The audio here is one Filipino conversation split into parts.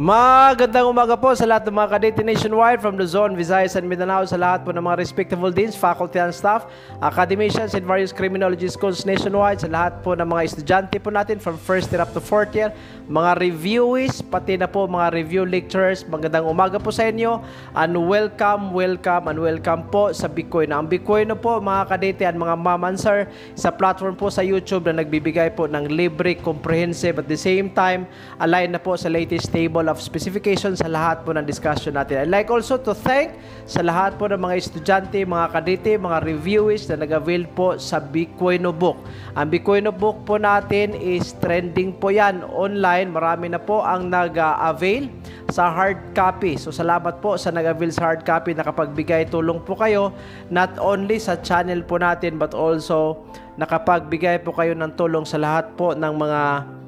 Magandang umaga po sa lahat ng mga kadete nationwide from Luzon, Visayas, and Mindanao, sa lahat po ng mga respectable deans, faculty and staff, academicians, and various criminology schools nationwide, sa lahat po ng mga estudyante po natin from first year up to fourth year, mga reviewees, pati na po mga review lecturers. Magandang umaga po sa inyo and welcome po sa Bitcoin. Ang Bitcoin po mga kadete and mga ma'am and sir, sa platform po sa YouTube na nagbibigay po ng libre, comprehensive, at the same time, align na po sa latest table of specifications sa lahat po ng discussion natin. I'd like also to thank sa lahat po ng mga estudyante, mga kadete, mga reviewees na nag-avail po sa Bitcoin book. Ang Bitcoin book po natin is trending po yan online. Marami na po ang nag-avail sa hard copy. So salamat po sa nag-avail sa hard copy, nakapagbigay tulong po kayo not only sa channel po natin but also nakapagbigay po kayo ng tulong sa lahat po ng mga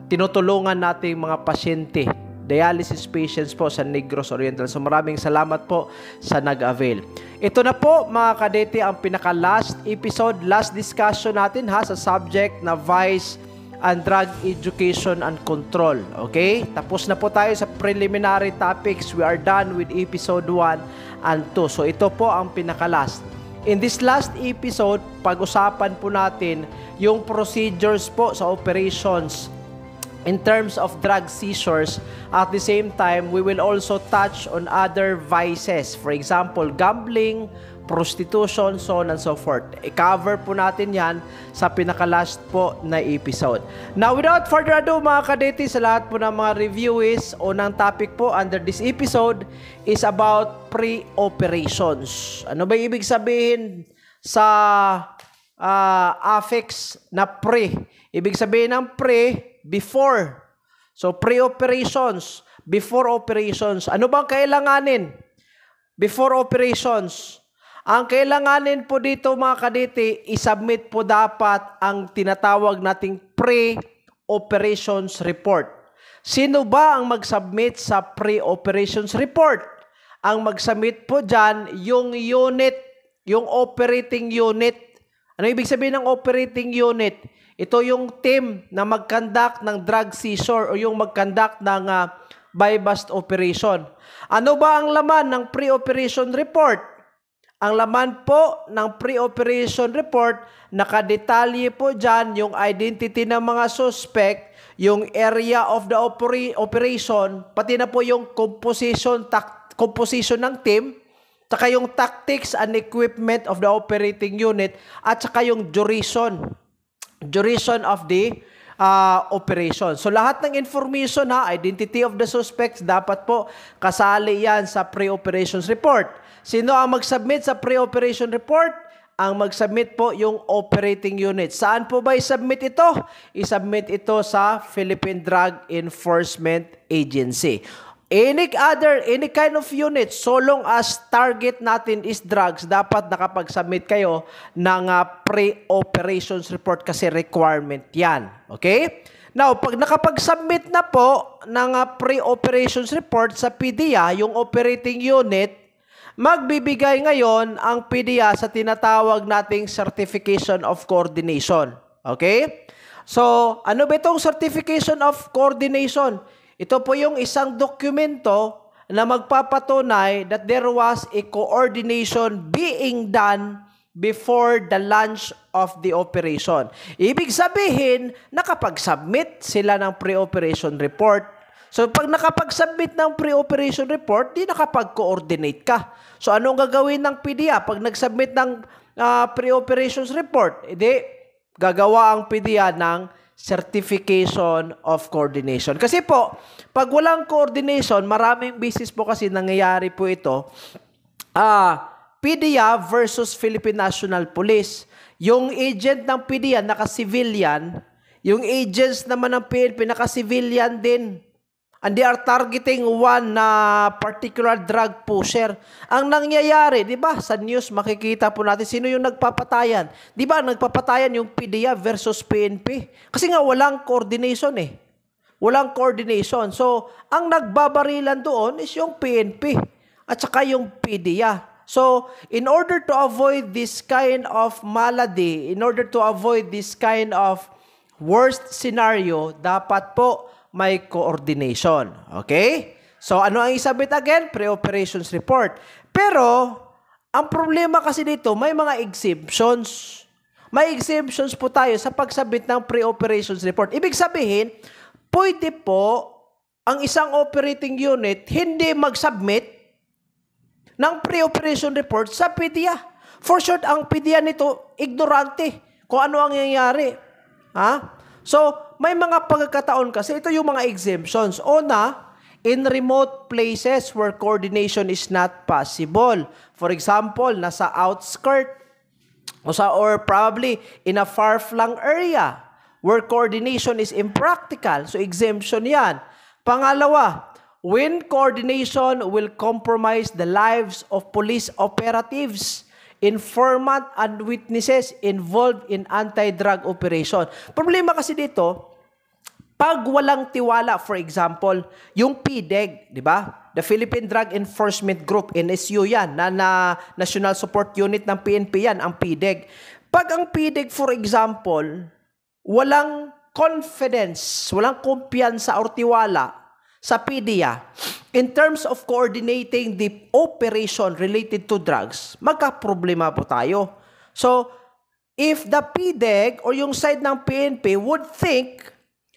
tinutulungan nating mga pasyente, dialysis patients po sa Negros Oriental. So maraming salamat po sa nag-avail. Ito na po mga kadete ang pinaka-last episode, last discussion natin sa subject na Vice and Drug Education and Control. Okay? Tapos na po tayo sa preliminary topics. We are done with episode 1 and 2. So ito po ang pinaka-last. In this last episode, pag-usapan po natin yung procedures po sa operations in terms of drug seizures. At the same time, we will also touch on other vices. For example, gambling, prostitution, so on and so forth. I-cover po natin yan sa pinaka-last po na episode. Now, without further ado mga kadete, sa lahat po ng mga reviewees, unang topic po under this episode is about pre-operations. Ano ba ibig sabihin sa affix na pre? Ibig sabihin ng pre, before. So, pre-operations, before operations. Ano bang kailanganin? Before operations. Ang kailanganin po dito mga kadete, isubmit po dapat ang tinatawag nating pre-operations report. Sino ba ang mag-submit sa pre-operations report? Ang mag-submit po dyan, yung unit, yung operating unit. Ano ibig sabihin ng operating unit? Ito yung team na mag-conduct ng drug seizure o yung mag-conduct ng buy-bust operation. Ano ba ang laman ng pre-operation report? Ang laman po ng pre-operation report, nakadetalye po dyan yung identity ng mga suspect, yung area of the operation, pati na po yung composition ng team, saka yung tactics and equipment of the operating unit, at saka yung duration of the operation. So lahat ng information identity of the suspects, dapat po kasali yan sa pre-operations report. Sino ang mag-submit sa pre-operation report? Ang mag-submit po yung operating unit. Saan po ba i-submit ito? I-submit ito sa Philippine Drug Enforcement Agency. Any kind of unit, so long as target natin is drugs, dapat nakapag-submit kayo ng pre-operations report kasi requirement yan. Okay? Now, pag nakapag-submit na po ng pre-operations report sa PDEA, yung operating unit, magbibigay ngayon ang PDEA sa tinatawag nating Certification of Coordination. Okay? So, ano ba itong Certification of Coordination? Ito po yung isang dokumento na magpapatunay that there was a coordination being done before the launch of the operation. Ibig sabihin, nakapag-submit sila ng pre-operation report. So, pag nakapag-submit ng pre-operation report, di nakapag-coordinate ka. So, anong gagawin ng PDEA? Pag nag-submit ng pre-operations report, gagawa ang PDEA ng Certification of Coordination. Kasi po, pag walang coordination, maraming business po kasi nangyayari po ito, PDEA versus Philippine National Police. Yung agent ng PDEA naka-civilian, yung agents naman ng PNP naka-civilian din. And they are targeting one particular drug pusher. Ang nangyayari, di ba, sa news makikita po natin sino yung nagpapatayan. Di ba, nagpapatayan yung PDEA versus PNP. Kasi nga walang coordination Walang coordination. So, ang nagbabarilan doon is yung PNP at saka yung PDEA. So, in order to avoid this kind of malady, in order to avoid this kind of worst scenario, dapat po may coordination. Okay? So, ano ang isubmit again? Pre-operations report. Pero, ang problema kasi dito, may mga exemptions. May exemptions po tayo sa pagsubmit ng pre-operations report. Ibig sabihin, pwede po ang isang operating unit hindi mag-submit ng pre-operation report sa PDEA. For short, ang PDEA nito, ignorante kung ano ang nangyayari. So, may mga pagkakataon kasi, ito yung mga exemptions. Una, in remote places where coordination is not possible. For example, nasa outskirt or probably in a far-flung area where coordination is impractical. So, exemption yan. Pangalawa, when coordination will compromise the lives of police operatives, informant, and witnesses involved in anti-drug operation. Problema kasi dito, pag walang tiwala, for example, yung PDEG, di ba? The Philippine Drug Enforcement Group, NSU yan, na National Support Unit ng PNP yan, ang PDEG. Pag ang PDEG, for example, walang confidence, walang kumpiyansa or tiwala sa PDEA, in terms of coordinating the operation related to drugs, magka-problema po tayo. So, if the PDEG or yung side ng PNP would think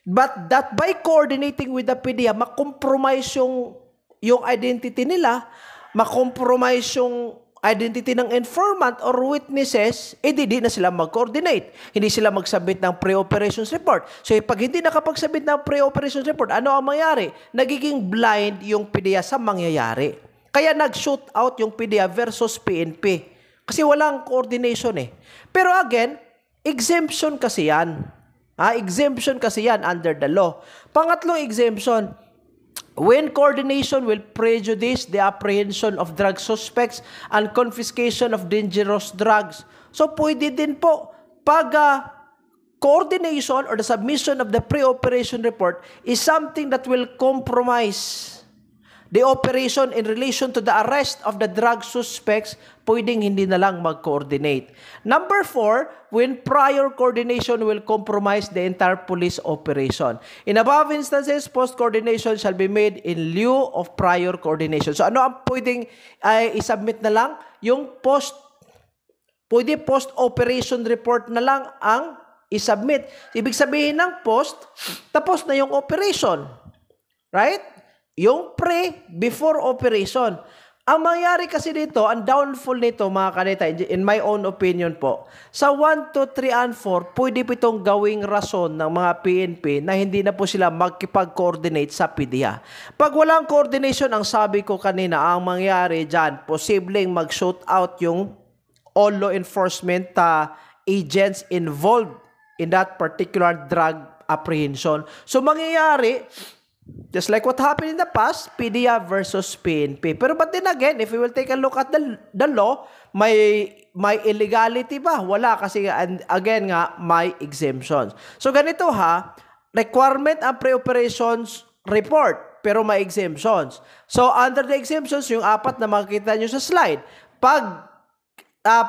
but that by coordinating with the PDEA, makompromise yung identity nila, makompromise yung identity ng informant or witnesses, di na sila mag-coordinate. Hindi sila mag-submit ng pre-operations report. So, pag hindi nakapag-submit ng pre-operations report, ano ang mangyari? Nagiging blind yung PDEA sa mangyayari. Kaya nag-shoot out yung PDEA versus PNP. Kasi walang coordination eh. Pero again, exemption kasi yan. Exemption kasi yan under the law. Pangatlong exemption, when coordination will prejudice the apprehension of drug suspects and confiscation of dangerous drugs. So, pwede din po pag coordination or the submission of the pre-operation report is something that will compromise the operation in relation to the arrest of the drug suspects, pwedeng hindi na lang mag-coordinate. Number 4, when prior coordination will compromise the entire police operation. In above instances, post-coordination shall be made in lieu of prior coordination. So ano ang pwedeng isubmit na lang? Yung pwede post-operation report na lang ang isubmit. Ibig sabihin ng post, tapos na yung operation. Right? Yung before operation. Ang mangyari kasi dito, ang downfall nito mga kaneta, in my own opinion po, sa 1, 2, 3, and 4, pwede po itong gawing rason ng mga PNP na hindi na po sila magkipag-coordinate sa PDEA. Pag walang coordination, ang sabi ko kanina, ang mangyari dyan, posibleng mag-shoot out yung all law enforcement agents involved in that particular drug apprehension. So mangyayari, just like what happened in the past, PDEA versus PNP. Pero but then again, if we will take a look at the law, may illegality ba? Wala kasi again nga, may exemptions. So ganito requirement ang pre-operations report, pero may exemptions. So under the exemptions, yung 4 na makikita nyo sa slide,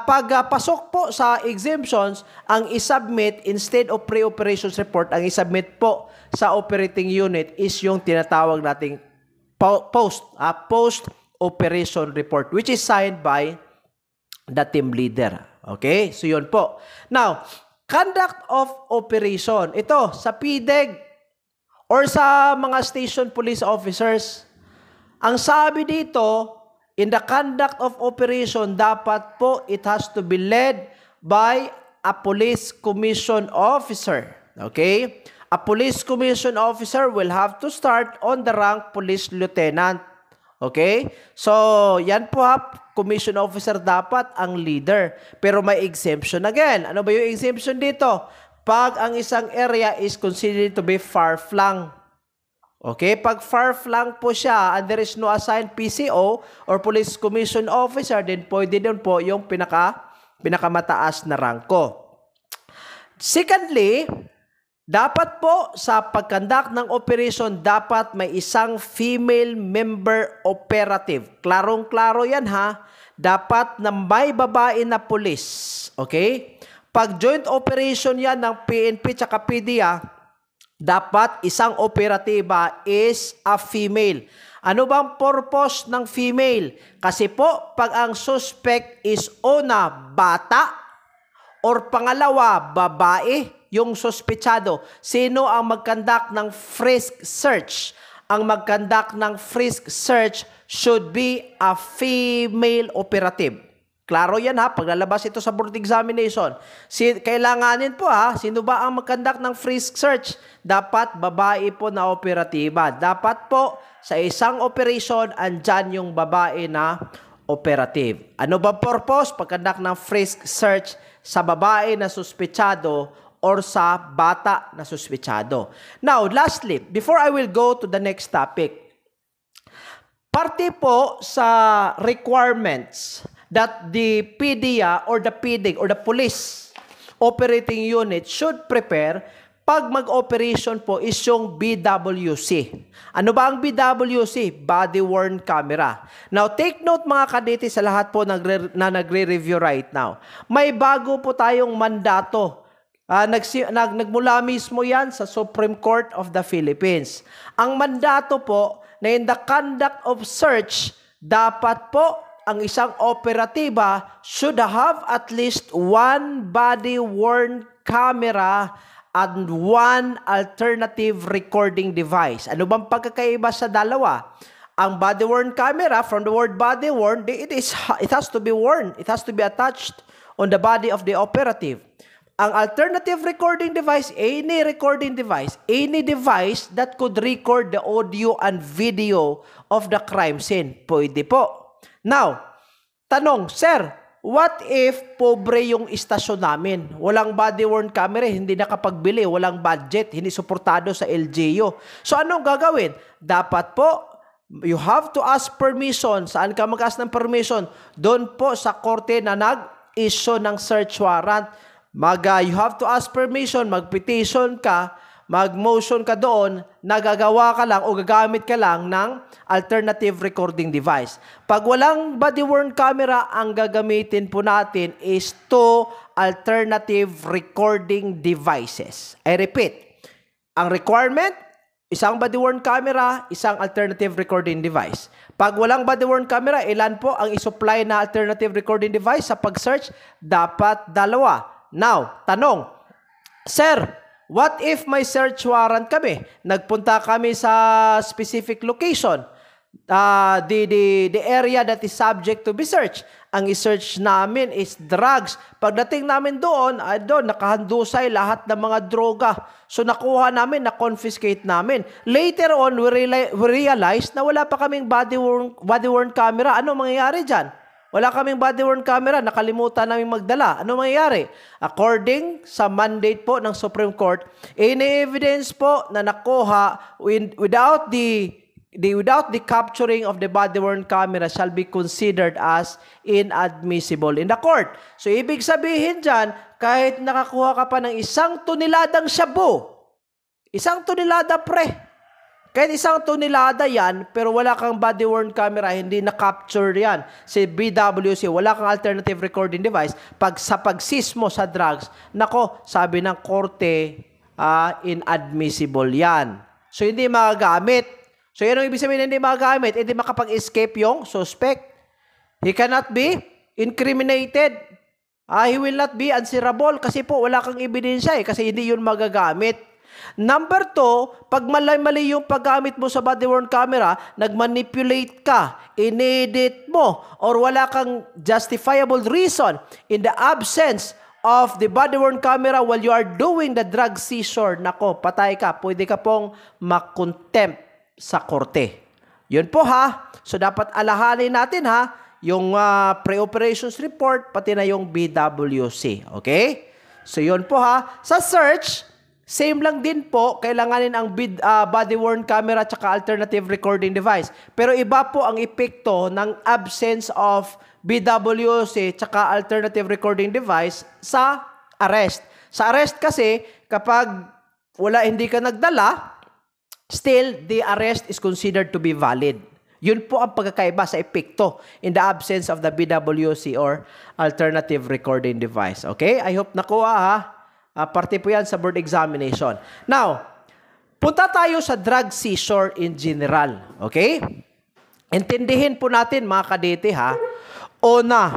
pagpasok po sa exemptions, ang isubmit instead of pre-operations report, ang isubmit po sa operating unit is yung tinatawag nating post-operation report, which is signed by the team leader. Okay? So yun po. Now, conduct of operation. Ito, sa PDEG or sa mga station police officers, ang sabi dito, in the conduct of operation, dapat po it has to be led by a police commission officer. Okay? A police commission officer will have to start on the rank police lieutenant. Okay? So, yan po commission officer dapat ang leader. Pero may exemption again. Ano ba yung exemption dito? Pag ang isang area is considered to be far-flung. Okay? Pag far-flung po siya and there is no assigned PCO or police commission officer, then pwede din po yung pinakamataas na rangko. Secondly, dapat po sa pag-conduct ng operation, dapat may isang female member operative. Klarong-klaro yan Dapat na may babae na police. Okay? Pag joint operation yan ng PNP tsaka PDEA, dapat isang operatiba is a female. Ano bang purpose ng female? Kasi po, pag ang suspect is una, bata, or pangalawa, babae, yung suspetsado, sino ang mag-conduct ng frisk search? Ang mag-conduct ng frisk search should be a female operative. Klaro yan ha, paglalabas ito sa board examination. Kailanganin po ha, sino ba ang mag-conduct ng frisk search? Dapat babae po na operatiba. Dapat po sa isang operation, andyan yung babae na operative. Ano ba purpose? Pag-conduct ng frisk search sa babae na suspetsado or sa bata na suspetsado. Now, lastly, before I will go to the next topic, parte po sa requirements that the PDEA or the PDIG or the police operating unit should prepare pag mag-operation po is yung BWC. Ano ba ang BWC? Body-worn camera. Now, take note mga kadete sa lahat po na nagre-review right now. May bago po tayong mandato. Nagmula mismo yan sa Supreme Court of the Philippines. Ang mandato po na in the conduct of search, dapat po ang isang operatiba should have at least one body-worn camera and one alternative recording device. Ano bang pagkakaiba sa dalawa? Ang body-worn camera, from the word body-worn, it has to be worn. It has to be attached on the body of the operative. Ang alternative recording device, any recording device, any device that could record the audio and video of the crime scene. Pwede po. Now, tanong, sir, what if pobre yung istasyon namin? Walang body-worn camera, hindi nakapagbili, walang budget, hindi suportado sa LGU. So, anong gagawin? Dapat po, you have to ask permission. Saan ka mag-ask ng permission? Doon po sa korte na nag-issue ng search warrant. You have to ask permission, mag-petition ka, mag-motion ka doon, nagagawa ka lang o gagamit ka lang ng alternative recording device. Pag walang body-worn camera, ang gagamitin po natin is two alternative recording devices. I repeat, ang requirement, isang body-worn camera, isang alternative recording device. Pag walang body-worn camera, ilan po ang isupply na alternative recording device sa pag-search? Dapat dalawa. Now, tanong, sir, what if may search warrant kami? Nagpunta kami sa specific location. The area that is subject to be searched. Ang i-search namin is drugs. Pagdating namin doon, nakahandusay lahat ng mga droga. So nakuha namin, na-confiscate namin. Later on, we realized na wala pa kaming body-worn camera. Ano mangyayari dyan? Wala kaming body-worn camera, nakalimutan namin magdala. Ano mangyayari? According sa mandate po ng Supreme Court, any evidence po na nakuha without the capturing of the body-worn camera shall be considered as inadmissible in the court. So, ibig sabihin dyan, kahit nakakuha ka pa ng 1 toneladang shabu, 1 tonelada pre, kahit 1 tonelada yan, pero wala kang body-worn camera, hindi na-capture yan. Si BWC, wala kang alternative recording device. Sa pag-seize mo sa drugs, nako, sabi ng korte, inadmissible yan. So, hindi magagamit. So, yan ang ibig sabihin hindi magagamit. Hindi makapag-escape yung suspect. He cannot be incriminated. He will not be answerable kasi po wala kang ebidensya kasi hindi yun magagamit. Number 2, pag mali yung paggamit mo sa body-worn camera, nag-manipulate ka, inedit mo, or wala kang justifiable reason in the absence of the body-worn camera while you are doing the drug seizure, nako, patay ka. Pwede ka pong makontempt sa korte. Yun po ha. So dapat alahanin natin ha, yung pre-operations report, pati na yung BWC. Okay? So yun po ha. Sa search, same lang din po, kailanganin ang body-worn camera at alternative recording device. Pero iba po ang epekto ng absence of BWC at alternative recording device sa arrest. Sa arrest kasi, kapag hindi ka nagdala, still, the arrest is considered to be valid. Yun po ang pagkakaiba sa epekto in the absence of the BWC or alternative recording device. Okay? I hope nakuha ha. Parte po yan sa board examination. Now, punta tayo sa drug seizure in general. Okay? Intindihin po natin mga kadete ha. Una,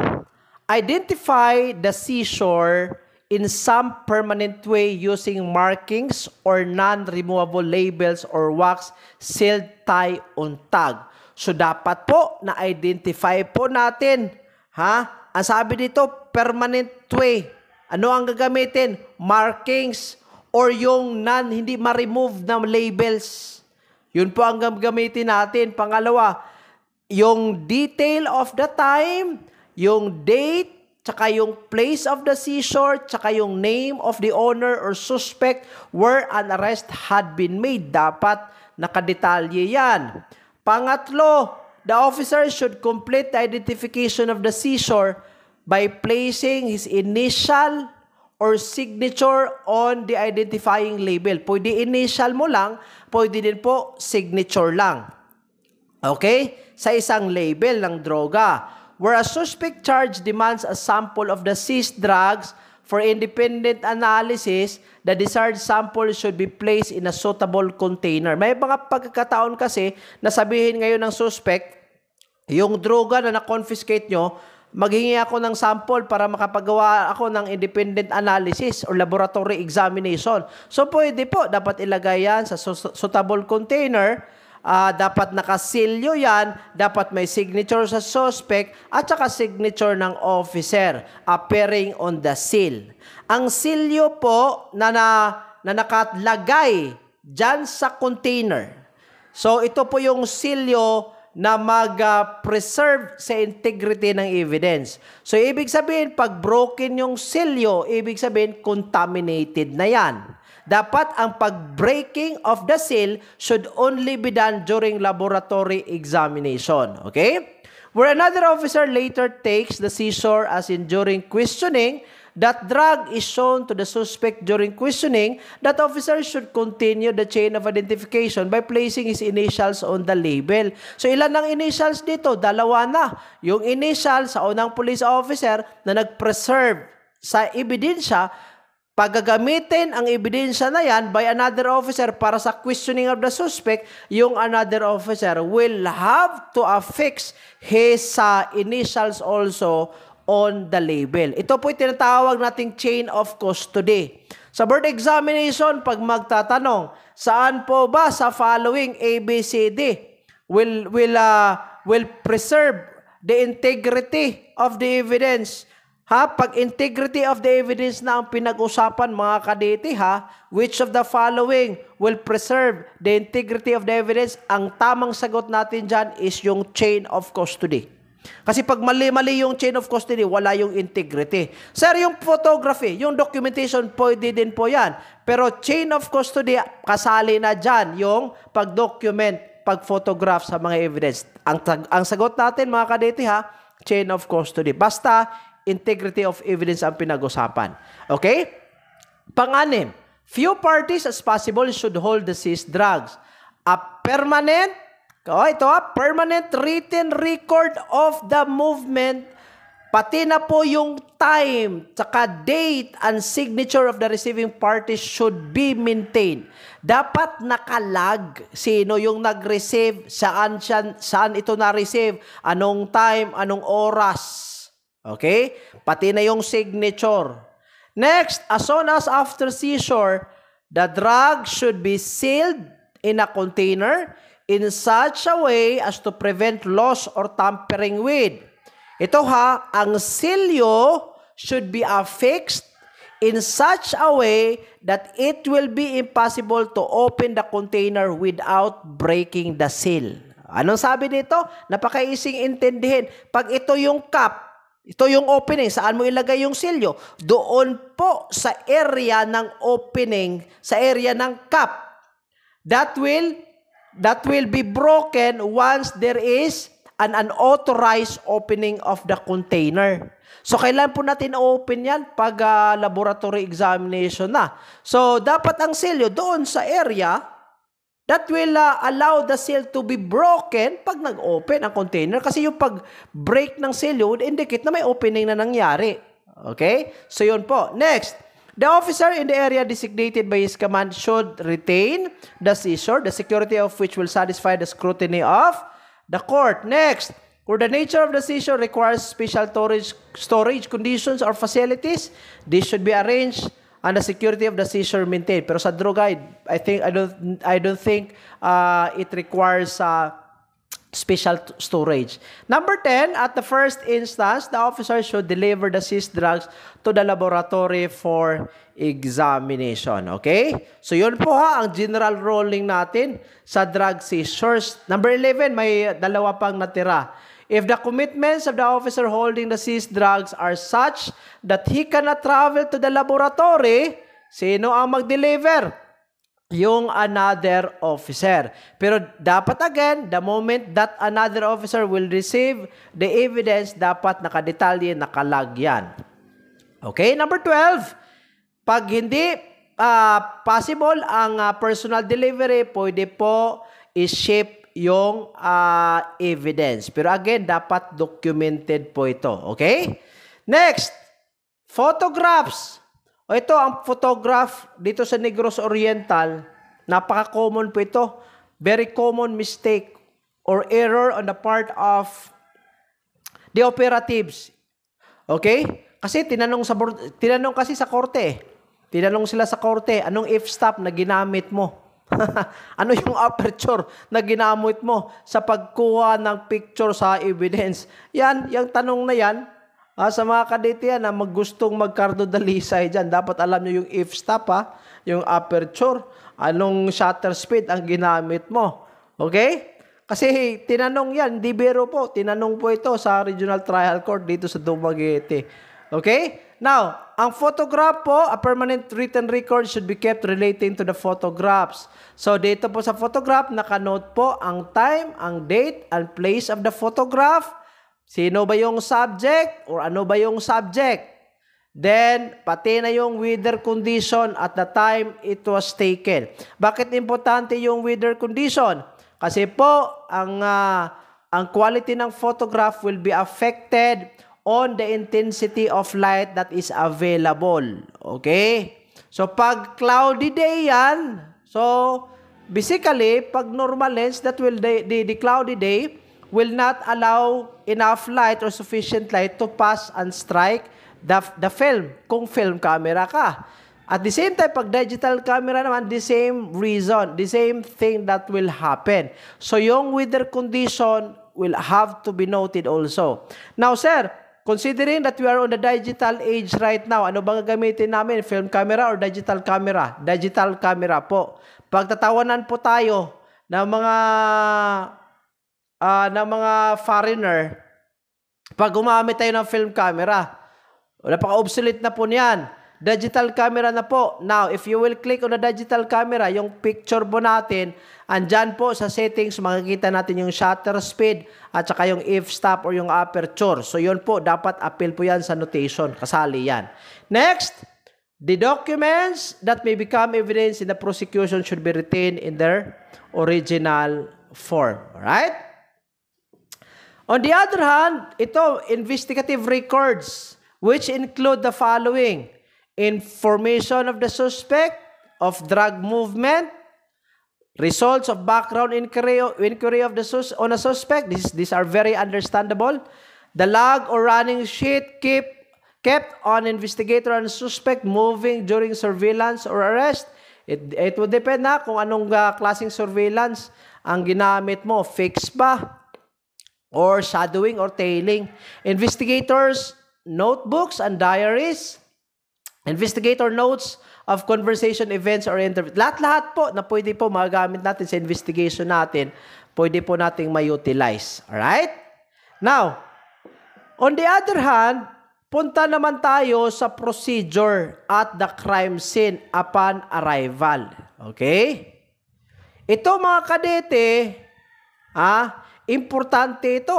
identify the seashore in some permanent way using markings or non-removable labels or wax sealed tie on tag. So dapat po na-identify po natin, ha? Ang sabi dito, permanent way. Ano ang gagamitin? Markings or yung hindi ma-remove na labels. Yun po ang gagamitin natin. Pangalawa, yung detail of the time, yung date, tsaka yung place of the seashore, tsaka yung name of the owner or suspect where an arrest had been made. Dapat nakadetalye yan. Pangatlo, the officer should complete the identification of the seashore by placing his initial or signature on the identifying label. Pwede initial mo lang, pwede din po signature lang. Okay? Sa isang label ng droga. Where a suspect charge demands a sample of the seized drugs for independent analysis, the desired sample should be placed in a suitable container. May mga pagkakataon kasi na sabihin ngayon ng suspect, yung droga na na-confiscate nyo, maghingi ako ng sample para makapagawa ako ng independent analysis or laboratory examination. So pwede po, dapat ilagay yan sa suitable container. Dapat nakasilyo yan, dapat may signature sa suspect at saka signature ng officer appearing on the seal. Ang silyo po na nakalagay dyan sa container. So ito po yung silyo na mag-preserve sa integrity ng evidence. So ibig sabihin, pag broken yung silyo, ibig sabihin contaminated na yan. Dapat ang pag-breaking of the seal should only be done during laboratory examination. Okay? Where another officer later takes the seizure as in during questioning, that drug is shown to the suspect during questioning, that officer should continue the chain of identification by placing his initials on the label. So ilan ang initials dito? Dalawa na. Yung initial sa unang police officer na nag-preserve sa ebidensya, pagagamitin ang ebidensya na yan by another officer para sa questioning of the suspect, yung another officer will have to affix his initials also on the label. Ito po yung tinatawag nating chain of custody. Sa board examination, pag magtatanong, saan po ba sa following ABCD will preserve the integrity of the evidence? Pag integrity of the evidence na ang pinag-usapan mga kadete which of the following will preserve the integrity of the evidence? Ang tamang sagot natin dyan is yung chain of custody. Kasi pag mali-mali yung chain of custody, wala yung integrity. Sir, yung photography, yung documentation, pwede din po yan. Pero chain of custody, kasali na dyan yung pag-document, pag-photograph sa mga evidence. Ang sagot natin mga kadete chain of custody. Basta, integrity of evidence ang pinag-usapan. Okay? Pang-anim, few parties as possible should hold the seized drugs. A permanent, permanent written record of the movement, pati na po yung time, tsaka date and signature of the receiving party should be maintained. Dapat nakalag sino yung nag-receive, saan ito na-receive, anong time, anong oras. Okay? Pati na yung signature. Next, as soon as after seizure, the drug should be sealed in a container in such a way as to prevent loss or tampering with. Ito ang silyo should be affixed in such a way that it will be impossible to open the container without breaking the seal. Anong sabi dito? Napaka-easy intindihin. Pag ito yung cap, ito yung opening, saan mo ilagay yung silyo? Doon po sa area ng opening, sa area ng cap. That will be broken once there is an unauthorized opening of the container. So, kailan po natin open yan? Pag laboratory examination na. So, dapat ang silyo doon sa area that will allow the seal to be broken pag nag-open ang container. Kasi yung pag-break ng seal would indicate na may opening na nangyari. Okay? So, yun po. Next, the officer in the area designated by his command should retain the seizure, the security of which will satisfy the scrutiny of the court. Next, where the nature of the seizure requires special storage conditions or facilities, this should be arranged and the security of the seizure maintained. Pero sa droga, I don't think it requires special storage. Number 10, at the first instance, the officer should deliver the seized drugs to the laboratory for examination. Okay? So yun po ang general ruling natin sa drug seizures. Number 11, may dalawa pang natira. If the commitments of the officer holding the seized drugs are such that he cannot travel to the laboratory, sino ang mag-deliver? Yung another officer. Pero dapat again, the moment that another officer will receive the evidence, dapat nakadetalye, nakalag yan. Okay, number 12. Pag hindi possible ang personal delivery, pwede po i-ship yung evidence. Pero again, dapat documented po ito. Okay? Next, photographs. O ito, ang photograph dito sa Negros Oriental, napaka-common po ito. Very common mistake or error on the part of the operatives. Okay? Kasi tinanong kasi sa korte. Tinanong sila sa korte, anong f-stop na ginamit mo? Ano yung aperture na ginamit mo sa pagkuha ng picture sa evidence? Yan, yung tanong na yan, sa mga kadete yan na gustong magkardodalisay dyan, dapat alam nyo yung f-stop, yung aperture, anong shutter speed ang ginamit mo. Okay? Kasi tinanong yan, di biro po, tinanong po ito sa Regional Trial Court dito sa Dumaguete. Okay? Now, ang photograph po, a permanent written record should be kept relating to the photographs. So, dito po sa photograph, nakanote po ang time, ang date, and place of the photograph. Sino ba yung subject or ano ba yung subject? Then, pati na yung weather condition at the time it was taken. Bakit importante yung weather condition? Kasi po, ang quality ng photograph will be affected on the intensity of light that is available. Okay? So, pag cloudy day yan, so, basically, pag normal lens, that will the cloudy day will not allow enough light or sufficient light to pass and strike the film, kung film camera ka. At the same time, pag digital camera naman, the same reason, the same thing that will happen. So, yung weather condition will have to be noted also. Now, sir, considering that we are on the digital age right now, ano bang gagamitin namin? Film camera or digital camera? Digital camera po. Pagtatawanan po tayo ng mga foreigner, pag gumamit tayo ng film camera, napaka-obsolete na po niyan. Digital camera na po. Now, if you will click on the digital camera, yung picture po natin, andyan po sa settings, makikita natin yung shutter speed at saka yung f-stop or yung aperture. So, yun po, dapat appeal po yan sa notation. Kasali yan. Next, the documents that may become evidence in the prosecution should be retained in their original form. Alright? On the other hand, ito, investigative records, which include the following: information of the suspect, of drug movement, results of background inquiry of the on a suspect. These are very understandable. The log or running sheet kept on investigator and suspect moving during surveillance or arrest. It would depend na kung anong klaseng surveillance ang ginamit mo. Fixed ba? Or shadowing or tailing. Investigators' notebooks and diaries. Investigator notes of conversation events or interviews. Lahat-lahat po na pwede po magamit natin sa investigation natin, pwede po nating ma-utilize. Alright? Now, on the other hand, punta naman tayo sa procedure at the crime scene upon arrival. Okay? Ito mga kadete, importante ito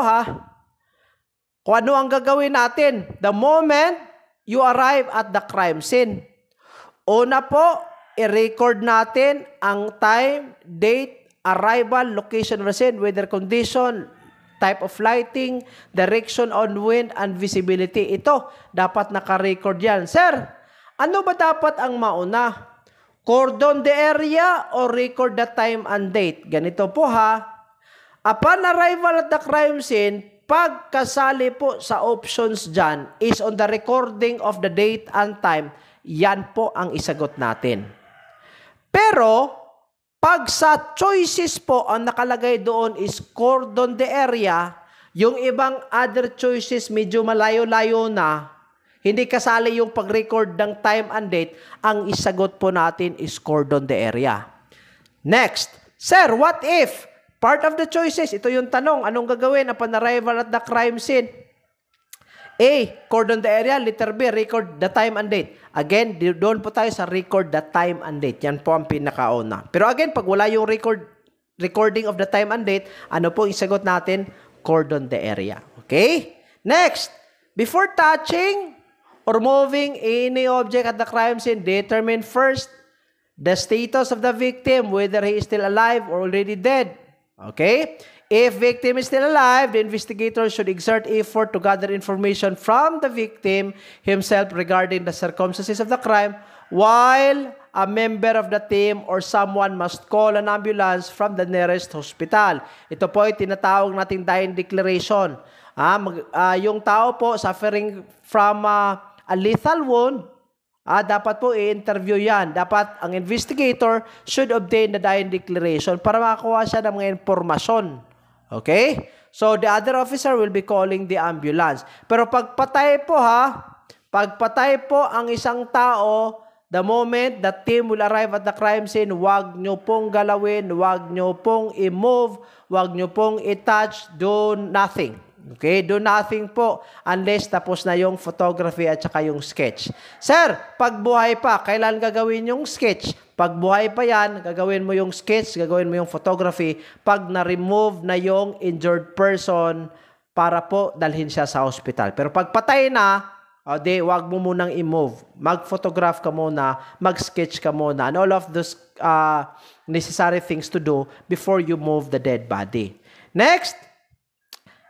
kung ano ang gagawin natin the moment you arrive at the crime scene. Una po, i-record natin ang time, date, arrival, location of the scene, weather condition, type of lighting, direction on wind, and visibility. Ito, dapat naka-record yan. Sir, ano ba dapat ang mauna? Cordon the area or record the time and date? Ganito po Upon arrival at the crime scene, pagkasali po sa options dyan is on the recording of the date and time, yan po ang isagot natin. Pero, pag sa choices po, ang nakalagay doon is cordon the area, yung ibang other choices medyo malayo-layo na, hindi kasali yung pag-record ng time and date, ang isagot po natin is cordon the area. Next, sir, what if part of the choices, ito yung tanong, anong gagawin upon arrival at the crime scene? A, cordon the area. Letter B, record the time and date. Again, doon po tayo sa record the time and date. Yan po ang pinakauna. Pero again, pag wala yung recording of the time and date, ano po isagot natin? Cordon the area. Okay? Next, before touching or moving any object at the crime scene, determine first the status of the victim, whether he is still alive or already dead. Okay? If victim is still alive, the investigator should exert effort to gather information from the victim himself regarding the circumstances of the crime, while a member of the team or someone must call an ambulance from the nearest hospital. Ito po ay tinatawag nating dying declaration. Yung tao po suffering from a lethal wound, dapat po i-interview yan. Dapat ang investigator should obtain the dying declaration para makakuha siya ng mga informasyon. Okay? So, the other officer will be calling the ambulance. Pero pagpatay po pagpatay po ang isang tao, the moment the team will arrive at the crime scene, huwag nyo pong galawin, huwag nyo pong i-move, huwag nyo pong i-touch, do nothing. Okay, do nothing po unless tapos na yung photography at saka yung sketch. Sir, pag buhay pa, kailan gagawin yung sketch? Pag buhay pa yan, gagawin mo yung sketch, gagawin mo yung photography pag na-remove na yung injured person para po dalhin siya sa hospital. Pero pag patay na, wag mo munang i-move. Mag-photograph ka muna, mag-sketch ka muna, and all of those necessary things to do before you move the dead body. Next,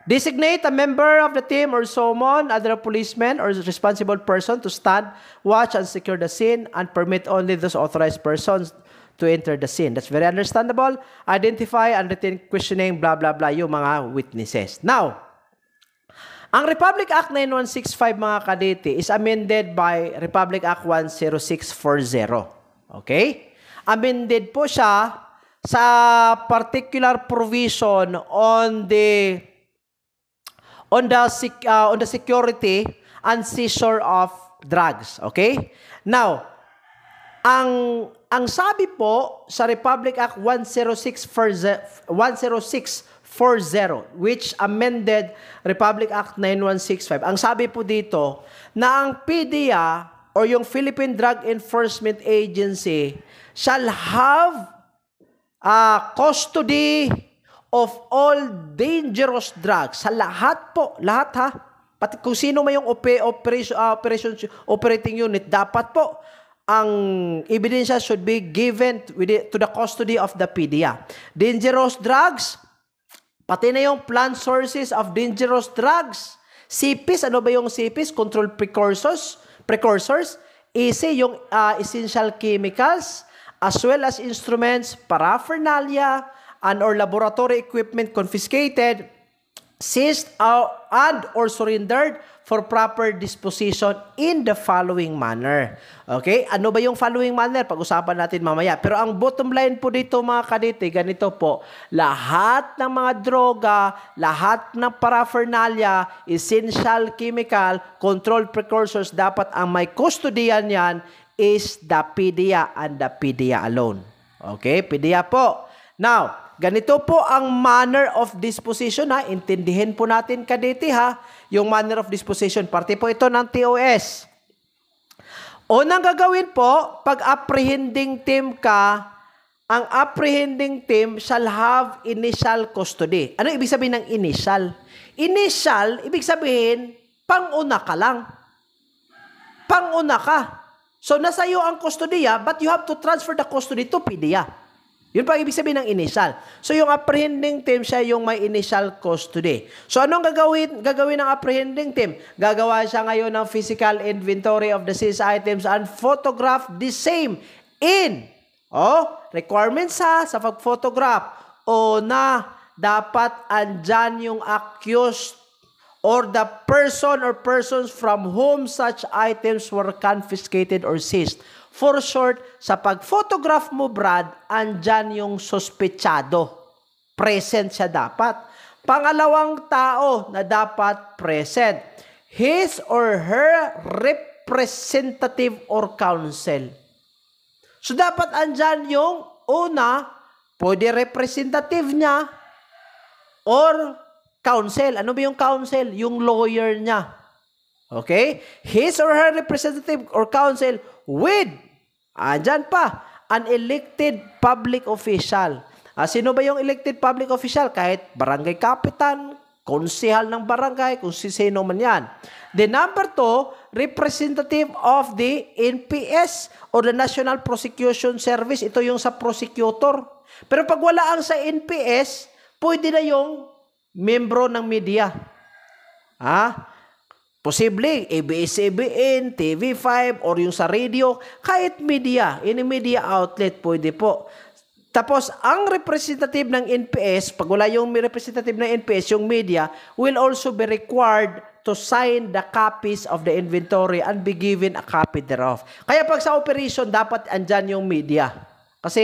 designate a member of the team or someone, other policeman or responsible person to stand, watch, and secure the scene, and permit only those authorized persons to enter the scene. That's very understandable. Identify and retain questioning, blah, blah, blah, yung mga witnesses. Now, ang Republic Act 9165, mga kadete, is amended by Republic Act 10640. Okay? Amended po siya sa particular provision on the security and seizure of drugs. Okay? Now, ang sabi po sa Republic Act 10640, which amended Republic Act 9165, ang sabi po dito na ang PDEA or yung Philippine Drug Enforcement Agency shall have custody of all dangerous drugs. Sa lahat po, lahat pati kung sino may yung operating unit, dapat po ang ebidensya should be given to the custody of the PDEA. Dangerous drugs, pati na yung plant sources of dangerous drugs. CPs, ano ba yung CPs? Controlled precursors. EC, yung essential chemicals, as well as instruments, paraphernalia, and or laboratory equipment confiscated, seized and or surrendered for proper disposition in the following manner. Okay? Ano ba yung following manner? Pag-usapan natin mamaya. Pero ang bottom line po dito, mga kadete, ganito po. Lahat ng mga droga, lahat ng paraphernalia, essential chemical, controlled precursors, dapat ang may kustodiyan yan is the PDEA and the PDEA alone. Okay? PDEA po. Now, ganito po ang manner of disposition, intindihin po natin kadete yung manner of disposition. Parte po ito ng TOS. Unang gagawin po, pag apprehending team ka, ang apprehending team shall have initial custody. Ano ibig sabihin ng initial? Initial, ibig sabihin, pang-una ka lang. Pang-una ka. So, nasa iyo ang kustodiya, but you have to transfer the custody to PDEA. Yun pa ibig sabihin ng initial. So, yung apprehending team, siya yung may initial custody. So, anong gagawin ng apprehending team? Gagawa siya ngayon ng physical inventory of the seized items and photograph the same in requirements sa pag-photograph. dapat andyan yung accused or the person or persons from whom such items were confiscated or seized. For short, sa pag-photograph mo, Brad, andyan yung suspetsado. Present siya dapat. Pangalawang tao na dapat present, his or her representative or counsel. So, dapat andyan yung una, pwede representative niya or counsel. Ano ba yung counsel? Yung lawyer niya. Okay? His or her representative or counsel with, andyan pa, an elected public official. Sino ba yung elected public official? Kahit barangay kapitan, konsehal ng barangay, kung sino man yan. The number 2, representative of the NPS or the National Prosecution Service. Ito yung sa prosecutor. Pero pag wala ang sa NPS, pwede na yung membro ng media. Posible, ABS-CBN, TV5, or yung sa radio, kahit media, any media outlet, pwede po. Tapos, ang representative ng NPS, pag wala yung representative ng NPS, yung media, will also be required to sign the copies of the inventory and be given a copy thereof. Kaya pag sa operation, dapat andyan yung media. Kasi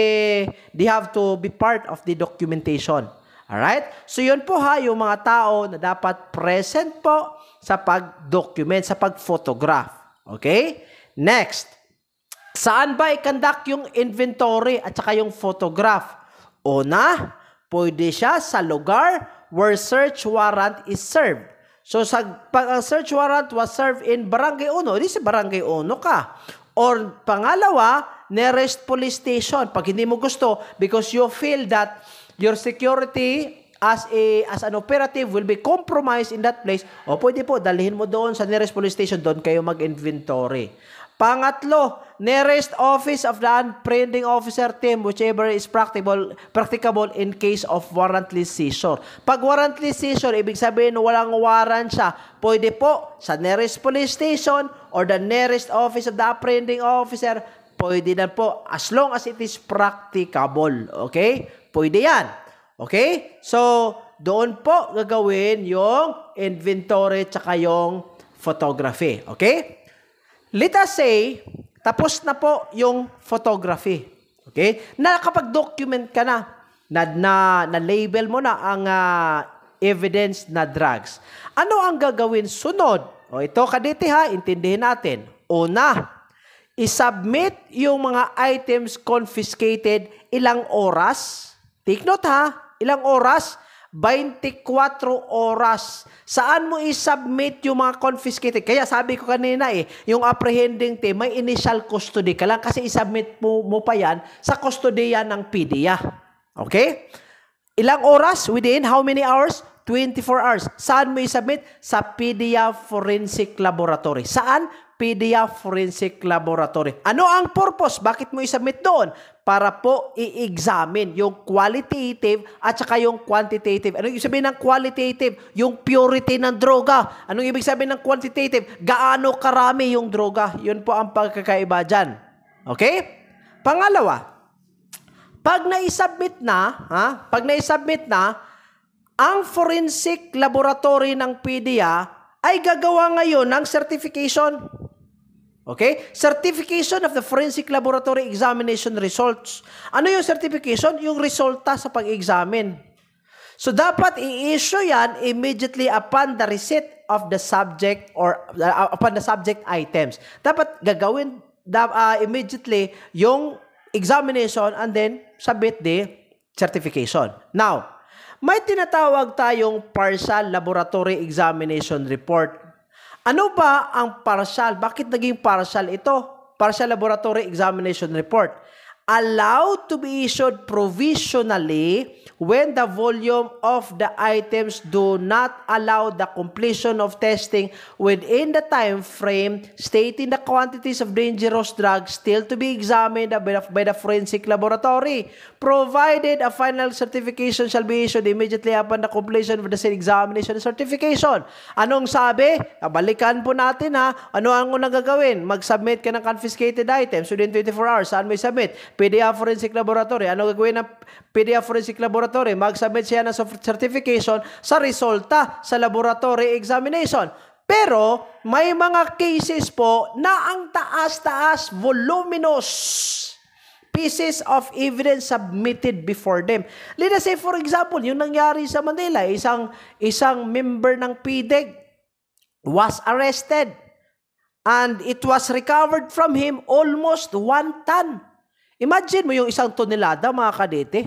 they have to be part of the documentation. Alright? So, yun po yung mga tao na dapat present po sa pag-document, sa pag-photograph. Okay? Next. Saan ba i-conduct yung inventory at saka yung photograph? Una, pwede siya sa lugar where search warrant is served. So, pag ang search warrant was served in Barangay 1, di sa Barangay 1 ka. Or pangalawa, nearest police station. Pag hindi mo gusto, because you feel that your security as an operative will be compromised in that place, o pwede po, dalhin mo doon sa nearest police station, doon kayo mag-inventory. Pangatlo, nearest office of the apprehending officer team, whichever is practicable in case of warrantless seizure. Pag warrantless seizure, ibig sabihin walang warrant siya, pwede po sa nearest police station or the nearest office of the apprehending officer, pwede na po as long as it is practicable. Okay? Pwede yan. Okay? So, doon po gagawin yung inventory tsaka yung photography. Okay? Let us say, tapos na po yung photography. Okay? Nakapag-document ka na label mo na ang evidence na drugs. Ano ang gagawin sunod? O ito kaditi intindihin natin. Una, isubmit yung mga items confiscated ilang oras. Take note ilang oras? 24 oras. Saan mo i-submit yung mga confiscated? Kaya sabi ko kanina yung apprehending team, may initial custody ka lang kasi i-submit mo pa yan sa kustodiya ng PDEA. Okay? Ilang oras? Within how many hours? 24 hours. Saan mo i-submit? Sa PDEA Forensic Laboratory. Saan? PDEA Forensic Laboratory. Ano ang purpose? Bakit mo i-submit doon? Para po i-examine yung qualitative at saka yung quantitative. Anong ibig sabihin ng qualitative? Yung purity ng droga. Anong ibig sabihin ng quantitative? Gaano karami yung droga? Yun po ang pagkakaiba dyan. Okay? Pangalawa, pag na-submit na, ang forensic laboratory ng PDEA ay gagawa ngayon ng certification. Okay? Certification of the Forensic Laboratory Examination Results. Ano yung certification? Yung resulta sa pag-examine. So, dapat i-issue yan immediately upon the receipt of the subject or upon the subject items. Dapat gagawin immediately yung examination and then submit the certification. Now, may tinatawag tayong partial laboratory examination report. Ano ba ang partial? Bakit naging partial ito? Partial Laboratory Examination Report. Allowed to be issued provisionally when the volume of the items do not allow the completion of testing within the time frame stating the quantities of dangerous drugs still to be examined by the forensic laboratory, provided a final certification shall be issued immediately upon the completion of the said examination and certification. Anong sabi? Balikan po natin Ano ang unang gagawin? Mag-submit ka ng confiscated items within 24 hours. Saan mo i-submit? PDEA Forensic Laboratory. Ano gagawin ng PDEA Forensic Laboratory? laboratory. Mag-submit siya ng certification sa resulta sa laboratory examination. Pero may mga cases po na ang taas-taas, voluminous pieces of evidence submitted before them. Let us say, for example, yung nangyari sa Manila, isang member ng PDEG was arrested and it was recovered from him almost 1 ton. Imagine mo yung 1 tonelada, mga kadete.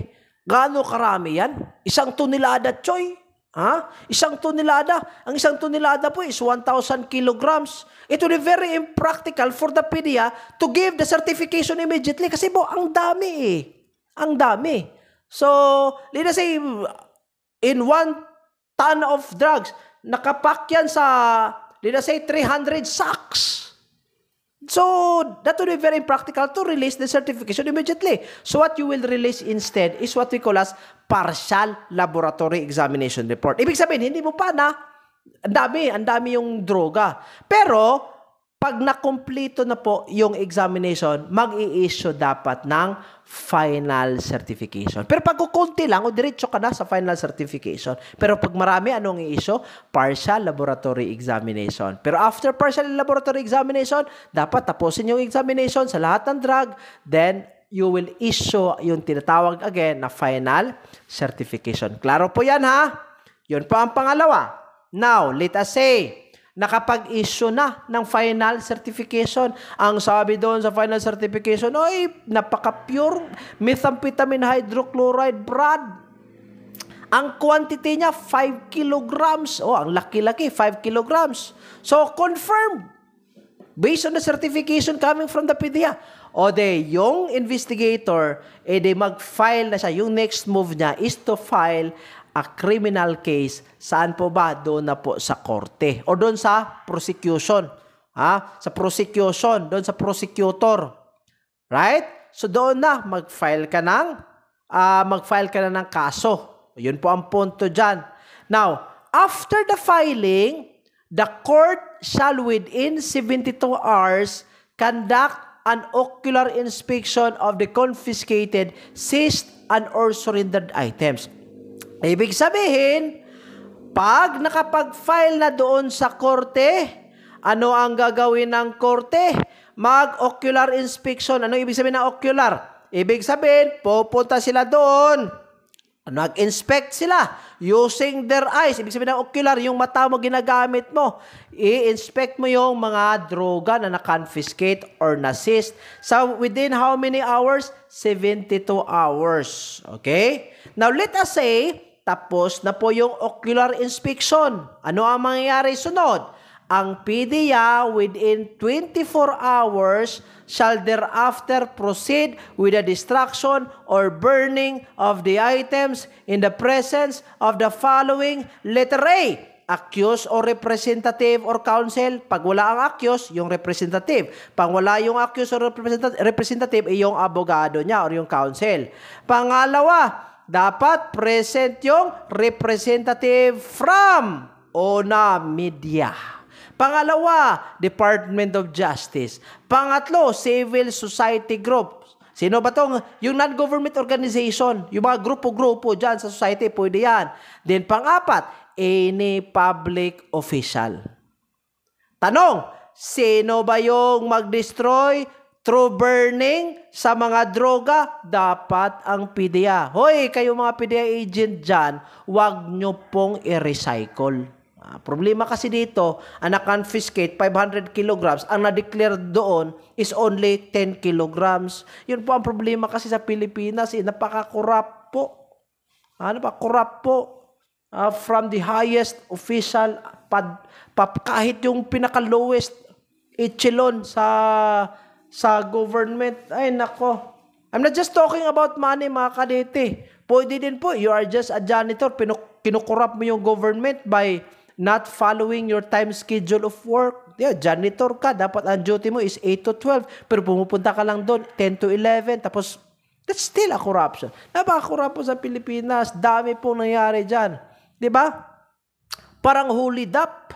Gaano karami yan? 1 tonelada, Choy. Ha? 1 tonelada. Ang 1 tonelada po is 1,000 kilograms. It will be very impractical for the PDEA to give the certification immediately kasi po, ang dami eh. Ang dami. So, let us say, in 1 ton of drugs, nakapack yan sa, let us say, 300 sacks. So, that would be very practical to release the certification immediately. So, what you will release instead is what we call as partial laboratory examination report. Ibig sabihin, hindi mo pa na, ang dami yung droga. Pero, pag nakumpleto na po yung examination, mag-i-issue dapat ng final certification. Pero pag kukunti lang, o diretso ka na sa final certification. Pero pag marami, anong i-issue? Partial laboratory examination. Pero after partial laboratory examination, dapat tapusin yung examination sa lahat ng drug, then you will issue yung tinatawag again na final certification. Klaro po yan, ha? Yun po ang pangalawa. Now, let us say, nakapag-issue na ng final certification. Ang sabi doon sa final certification, ay, napaka-pure methamphetamine hydrochloride, Brad. Ang quantity niya, 5 kilograms. Oh, ang laki-laki, 5 kilograms. So, confirmed. Based on the certification coming from the PDEA. O de, yung investigator, de mag-file na siya. Yung next move niya is to file a criminal case. Saan po ba? Doon na po sa korte. O doon sa prosecution. Ha? Sa prosecution. Doon sa prosecutor. Right? So doon na, mag-file ka ng kaso. Yun po ang punto dyan. Now, after the filing, the court shall within 72 hours conduct an ocular inspection of the confiscated, seized, and or surrendered items. Ibig sabihin, pag nakapag-file na doon sa korte, ano ang gagawin ng korte? Mag-ocular inspection. Ano ibig sabihin ng ocular? Ibig sabihin, pupunta sila doon. Nag-inspect sila using their eyes. Ibig sabihin ng ocular, yung mata mo ginagamit mo. I-inspect mo yung mga droga na na-confiscate or na-seize. So, within how many hours? 72 hours. Okay? Now, let us say, tapos na po yung ocular inspection. Ano ang mangyayari sunod? Ang PDEA within 24 hours shall thereafter proceed with the destruction or burning of the items in the presence of the following letter A. Accused or representative or counsel. Pag wala ang accused, yung representative. Pag wala yung accused or representative, yung abogado niya or yung counsel. Pangalawa, dapat present yung representative from ONA Media. Pangalawa, Department of Justice. Pangatlo, civil society group. Sino ba tong? Yung non-government organization. Yung mga grupo-grupo dyan sa society, pwede yan. Then pang-apat, any public official. Tanong, sino ba yung mag-destroy through burning sa mga droga? Dapat ang PDEA. Hoy, kayo mga PDEA agent dyan, huwag nyo pong i-recycle. Problema kasi dito, ang na-confiscate 500 kilograms, ang na-declare doon is only 10 kilograms. Yun po ang problema kasi sa Pilipinas, napaka-corrupt po. Napaka-corrupt po. From the highest official, kahit yung pinaka-lowest echelon sa government. Ay, nako. I'm not just talking about money, mga kadete. Pwede din po, you are just a janitor, kinukurap mo yung government by not following your time schedule of work. Yeah, janitor ka, dapat ang duty mo is 8 to 12, pero pumupunta ka lang doon 10 to 11, tapos that's still a corruption. Napaka-corrupt po sa Pilipinas. Dami pong nangyari dyan. Diba? Parang hulid up.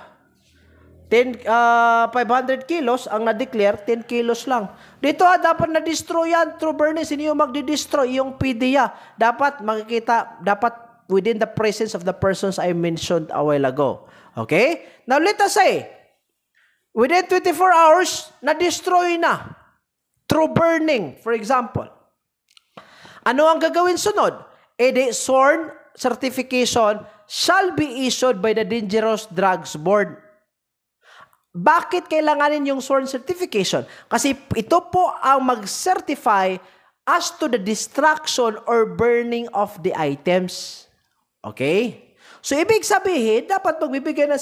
500 kilos ang na-declare, 10 kilos lang. Dito dapat na-destroy yan through burning. Sino yung magdi-destroy? Yung PDEA. Dapat makikita, dapat within the presence of the persons I mentioned a while ago. Okay? Now, let us say, within 24 hours, na-destroy na through burning, for example. Ano ang gagawin sunod? The sworn certification shall be issued by the Dangerous Drugs Board. Bakit kailanganin yung sworn certification? Kasi ito po ang mag-certify as to the destruction or burning of the items. Okay? So, ibig sabihin, dapat magbibigay ng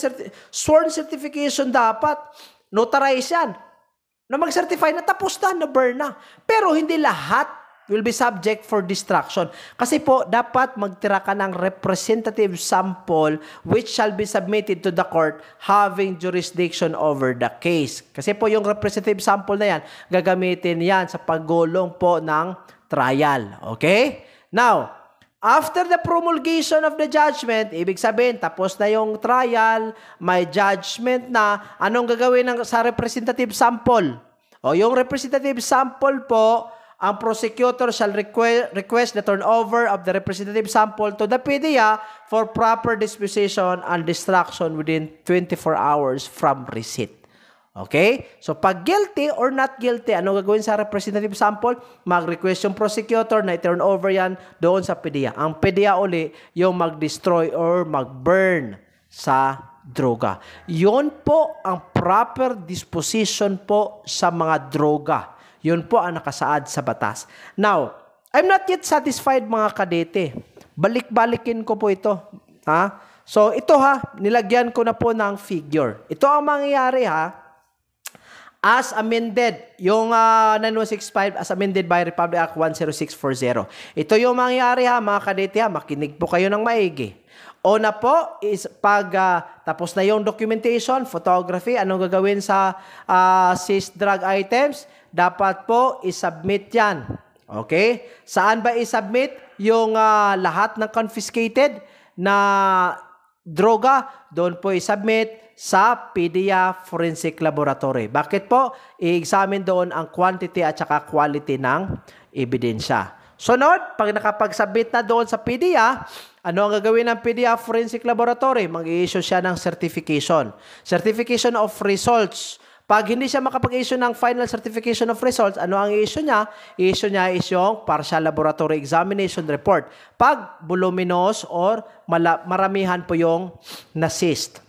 sworn certification, dapat notarize yan. Na mag-certify na tapos na burn na. Pero hindi lahat will be subject for destruction. Kasi po, dapat magtira ka ng representative sample which shall be submitted to the court having jurisdiction over the case. Kasi po yung representative sample na yan, gagamitin yan sa paggulong po ng trial. Okay? Now, after the promulgation of the judgment, ibig sabihin, tapos na yung trial, may judgment na, anong gagawin sa representative sample? O yung representative sample po, ang prosecutor shall request the turnover of the representative sample to the PDEA for proper disposition and destruction within 24 hours from receipt. Okay? So, pag guilty or not guilty, ano gagawin sa representative sample? Mag-request yung prosecutor na i-turn over yan doon sa PDEA. Ang PDEA uli yung mag-destroy or mag-burn sa droga. Yun po ang proper disposition po sa mga droga. Yun po ang nakasaad sa batas. Now, I'm not yet satisfied mga kadete. Balik-balikin ko po ito. Ha? So, ito nilagyan ko na po ng figure. Ito ang mangyayari as amended, yung 9165 as amended by Republic Act 10640. Ito yung mangyayari mga kadete makinig po kayo ng maigi. Una po is pag tapos na yung documentation, photography, anong gagawin sa seized drug items, dapat po isubmit yan. Okay? Saan ba isubmit? Yung lahat ng confiscated na droga, doon po isubmit sa PDEA Forensic Laboratory. Bakit po? I-examine doon ang quantity at saka quality ng ebidensya. Sunod, pag nakapag-submit na doon sa PDEA, ano ang gagawin ng PDEA Forensic Laboratory? Mag-i-issue siya ng certification. Certification of results. Pag hindi siya makapag-issue ng final certification of results, ano ang i-issue niya? I-issue niya is yung partial laboratory examination report. Pag voluminous or maramihan po yung na-seized.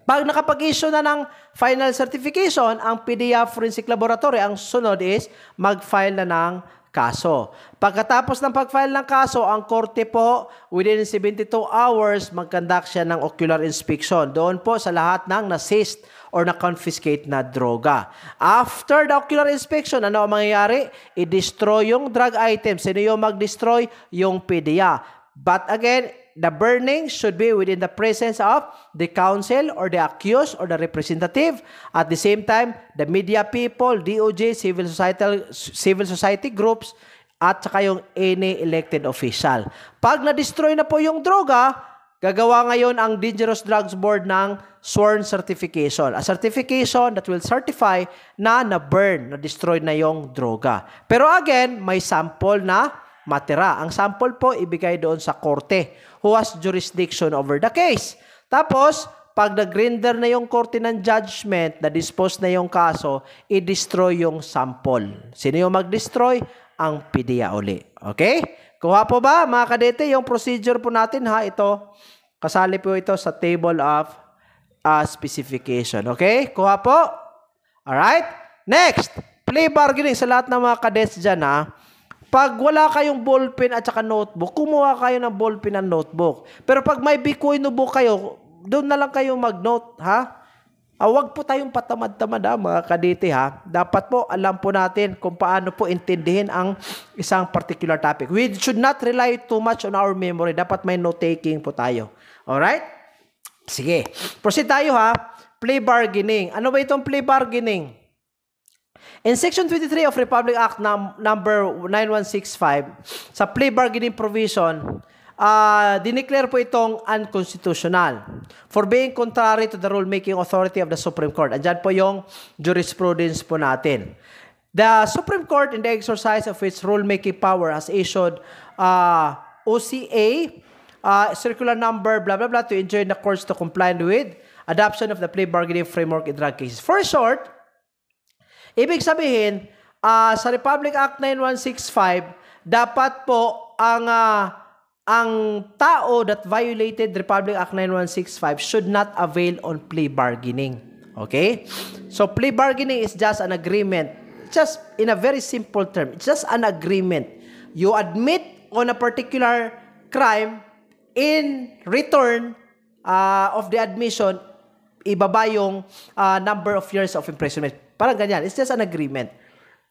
Pag nakapag-issue na ng final certification, ang PDEA Forensic Laboratory, ang sunod is mag-file na ng kaso. Pagkatapos ng pag-file ng kaso, ang korte po, within 72 hours, mag-conduct siya ng ocular inspection. Doon po sa lahat ng na-seized or na-confiscate na droga. After the ocular inspection, ano ang mangyayari? I-destroy yung drug items. Sino yung mag-destroy? Yung PDEA. But again, the burning should be within the presence of the counsel or the accused or the representative. At the same time, the media people, DOJ, civil society groups, at saka yung any elected official. Pag na-destroy na po yung droga, gagawa ngayon ang Dangerous Drugs Board ng sworn certification. A certification that will certify na na-burn, na-destroy na yung droga. Pero again, may sample na matira. Ang sample po ibigay doon sa korte who has jurisdiction over the case. Tapos, pag nag-render na yung korte ng judgment, na-dispose na yung kaso, i-destroy yung sample. Sino yung mag-destroy? Ang PDEA uli. Okay? Kuha po ba, mga kadete, yung procedure po natin, ito, kasali po ito sa table of specification. Okay? Kuha po? Alright? Next, plea bargaining sa lahat ng mga kadets dyan, Pag wala kayong ballpen at saka notebook, kumuha kayo ng ballpen at notebook. Pero pag may Bikoy notebook kayo, doon na lang kayo mag-note, Huwag po tayong patamad-tamad, mga kadete, Dapat po, alam po natin kung paano po intindihin ang isang particular topic. We should not rely too much on our memory. Dapat may note-taking po tayo. Alright? Sige. Proceed tayo, Plea bargaining. Ano ba itong plea bargaining? In Section 23 of Republic Act number 9165, sa plea bargaining provision, dineclare po itong unconstitutional for being contrary to the rulemaking authority of the Supreme Court. Andyan po yung jurisprudence po natin. The Supreme Court, in the exercise of its rulemaking power, has issued OCA, circular number, blah, blah, blah, to enjoin the courts to comply with adoption of the plea bargaining framework in drug cases. For short, ibig sabihin, sa Republic Act 9165, dapat po ang tao that violated Republic Act 9165 should not avail on plea bargaining. Okay? So, plea bargaining is just an agreement. Just in a very simple term, it's just an agreement. You admit on a particular crime, in return of the admission, ibaba yung number of years of imprisonment. Parang ganyan. It's just an agreement.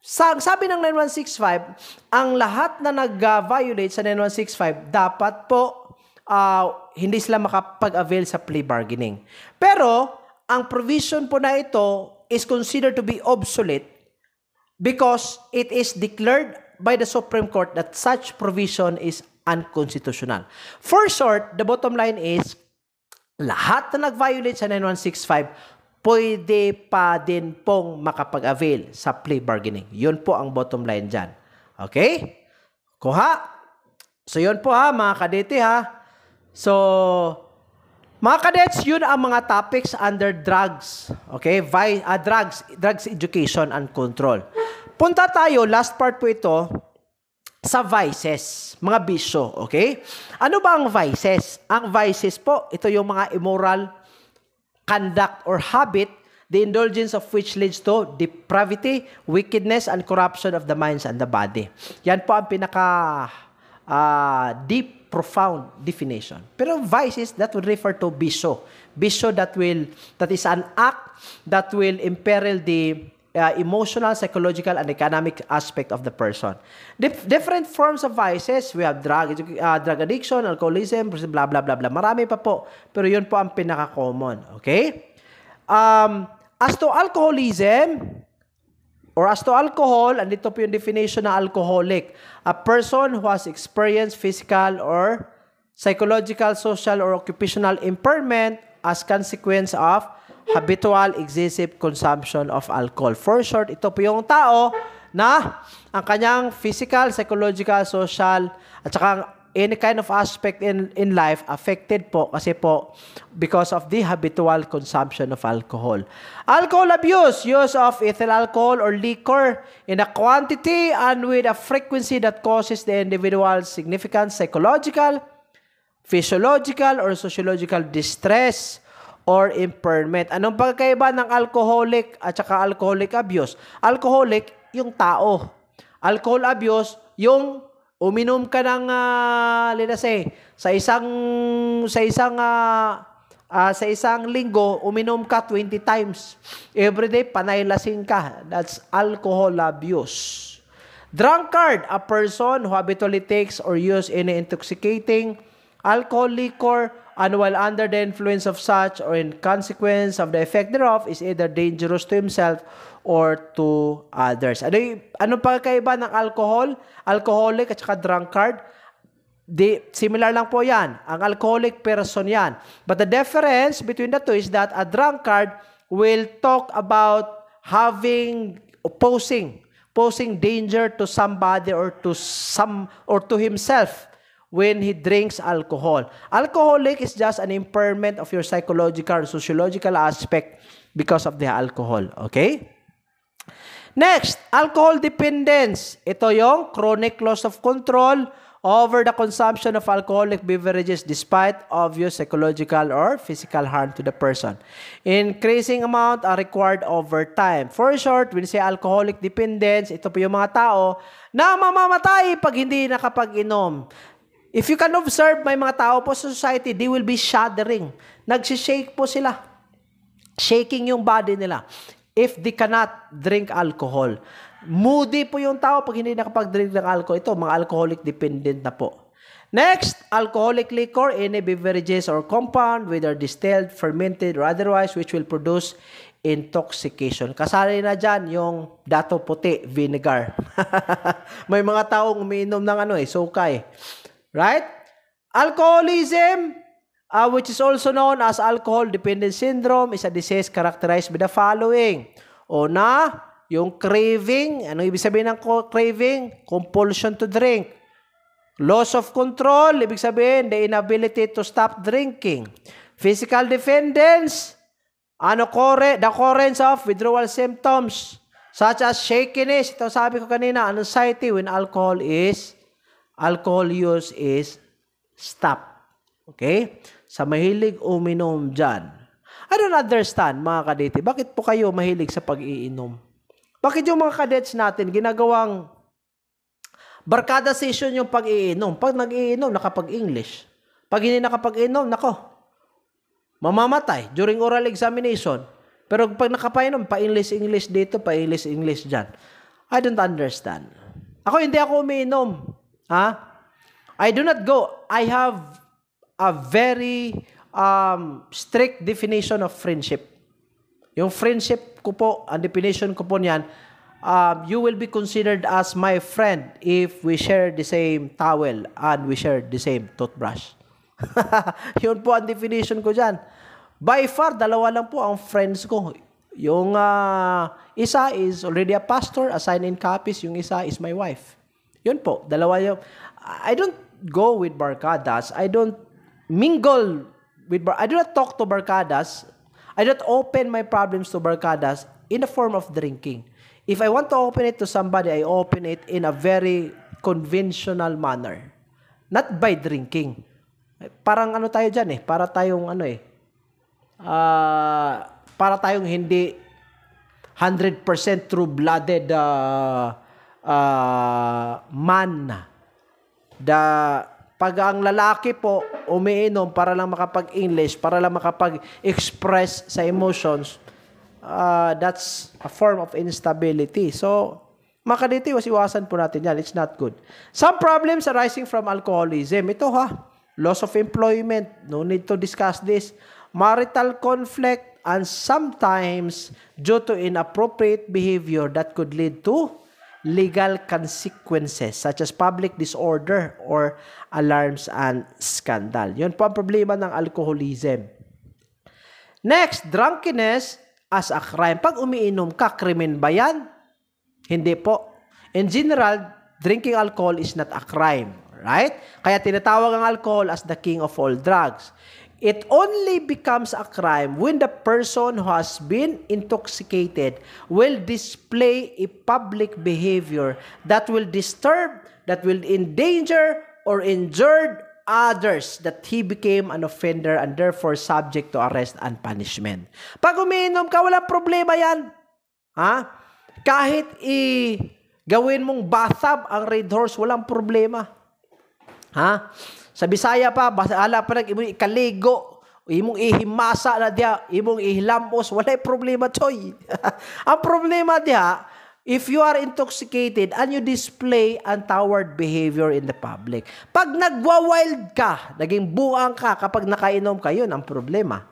Sabi ng 9165, ang lahat na nag-violate sa 9165, dapat po hindi sila makapag-avail sa plea bargaining. Pero, ang provision po na ito is considered to be obsolete because it is declared by the Supreme Court that such provision is unconstitutional. For short, the bottom line is, lahat na nag-violate sa 9165, pwede pa din pong makapag-avail sa plea bargaining. Yun po ang bottom line dyan. Okay? Kuha? So, yun po mga kadete So, mga kadets, yun ang mga topics under drugs. Okay? Drugs education and control. Punta tayo, last part po ito, sa vices, mga bisyo. Okay? Ano ba ang vices? Ang vices po, ito yung mga immoral conduct or habit, the indulgence of which leads to depravity, wickedness, and corruption of the minds and the body. Yan po ang pinaka deep, profound definition. Pero vices, that would refer to bisyo. Bisyo that is an act that will imperil the emotional, psychological, and economic aspect of the person. Different forms of vices, we have drug addiction, alcoholism, blah, blah, blah, blah. Marami pa po. Pero yun po ang pinaka-common. Okay? As to alcoholism, or as to alcohol, and ito po yung definition ng alcoholic, a person who has experienced physical or psychological, social, or occupational impairment as consequence of habitual excessive consumption of alcohol. For short, ito po yung tao na ang kanyang physical, psychological, social, at saka any kind of aspect in life affected po kasi po because of the habitual consumption of alcohol. Alcohol abuse, use of ethyl alcohol or liquor in a quantity and with a frequency that causes the individual significant psychological, physiological, or sociological distress or impairment. Anong pagkaiba ng alcoholic at saka alcoholic abuse? Alcoholic, yung tao. Alcohol abuse, yung uminom ka ng, let's say, sa isang linggo, uminom ka 20 times. Everyday, panay lasing ka. That's alcohol abuse. Drunkard, a person who habitually takes or uses any intoxicating alcohol, liquor, and while under the influence of such or in consequence of the effect thereof is either dangerous to himself or to others. Ano pagkaiba ng alcohol? Alcoholic at saka drunkard? Similar lang po yan. Ang alcoholic person yan. But the difference between the two is that a drunkard will talk about posing danger to somebody or to himself when he drinks alcohol. Alcoholic is just an impairment of your psychological or sociological aspect because of the alcohol. Okay? Next, alcohol dependence. Ito yung chronic loss of control over the consumption of alcoholic beverages despite obvious psychological or physical harm to the person. Increasing amount are required over time. For short, when we say alcoholic dependence, ito po yung mga tao na mamamatay pag hindi nakapag-inom. If you can observe, may mga tao po sa society, they will be shuddering. Nagsishake po sila. Shaking yung body nila. If they cannot drink alcohol. Moody po yung tao pag hindi nakapag-drink ng alcohol. Ito, mga alcoholic dependent na po. Next, alcoholic liquor, any beverages or compound, whether distilled, fermented, or otherwise, which will produce intoxication. Kasali na dyan yung dato puti, vinegar. May mga taong umiinom ng sukay. Right? Alcoholism, which is also known as alcohol dependence syndrome, is a disease characterized by the following. Una, yung craving. Ano ibig sabihin ng craving? Compulsion to drink. Loss of control, ibig sabihin, the inability to stop drinking. Physical dependence, the occurrence of withdrawal symptoms, such as shakiness, ito sabi ko kanina, anxiety when alcohol use is stop. Okay? Sa mahilig uminom dyan. I don't understand, mga kadete, bakit po kayo mahilig sa pag-iinom? Bakit yung mga kadets natin ginagawang barkada session yung pag-iinom? Pag nag-iinom, nakapag-English. Pag hindi nakapag-inom, nako, mamamatay during oral examination. Pero pag nakapainom, pa-English dito, pa-English dyan. I don't understand. Hindi ako umiinom. I do not go. I have a very strict definition of friendship. Yung friendship ko po, ang definition ko po niyan, you will be considered as my friend if we share the same towel and we share the same toothbrush. Yun po ang definition ko dyan. By far, dalawa lang po ang friends ko. Yung isa is already a pastor, assigned in Capiz. Yung isa is my wife. Yun po, dalawa yung... I don't go with barkadas. I don't mingle with... I do not talk to barkadas. I don't open my problems to barkadas in the form of drinking. If I want to open it to somebody, I open it in a very conventional manner. Not by drinking. Parang ano tayo dyan para tayong para tayong hindi 100% true-blooded man. Pag ang lalaki po umiinom para lang makapag-English, para lang makapag-express sa emotions, that's a form of instability. So, mga kadete, iwasan po natin yan. It's not good. Some problems arising from alcoholism. Ito loss of employment. No need to discuss this. Marital conflict, and sometimes due to inappropriate behavior that could lead to legal consequences such as public disorder or alarms and scandal. Yun po ang problema ng alcoholism. Next, drunkenness as a crime. Pag umiinom ka, krimen ba yan? Hindi po. In general, drinking alcohol is not a crime. Right? Kaya tinatawag ang alcohol as the king of all drugs. It only becomes a crime when the person who has been intoxicated will display a public behavior that will disturb, that will endanger, or injure others, that he became an offender and therefore subject to arrest and punishment. Pag umiinom ka, walang problema yan. Kahit gawin mong bathtub ang Red Horse, walang problema. Sa Bisaya pa, ala pa imong ikaligo, imong ihimasa na diya, imong ihilamos, walay problema, choy. Ang problema diya, if you are intoxicated and you display untoward behavior in the public. Pag nagwa-wild ka, naging buang ka kapag nakainom ka, yun ang problema.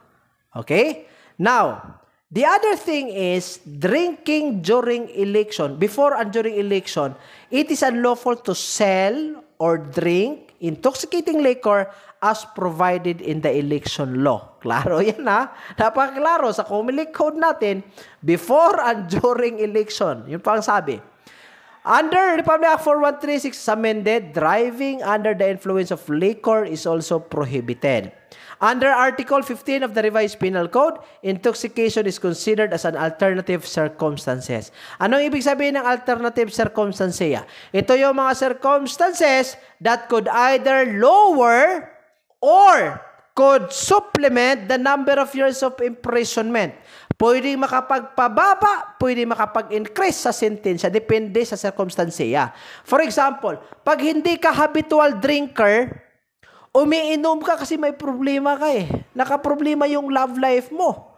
Okay? Now, the other thing is drinking during election. Before and during election, it is unlawful to sell or drink intoxicating liquor as provided in the election law. Klaro yan Napakaklaro sa Comelec Code natin, before and during election. Yun pa ang sabi. Under Republic Act 4136 amended, driving under the influence of liquor is also prohibited. Under Article 15 of the Revised Penal Code, intoxication is considered as an alternative circumstances. Anong ibig sabihin ng alternative circumstances? Ito yung mga circumstances that could either lower or could supplement the number of years of imprisonment. Pwede makapagpababa, pwede makapag-increase sa sentensya, depende sa circumstansya. For example, pag hindi ka habitual drinker, umiinom ka kasi may problema ka Nakaproblema yung love life mo.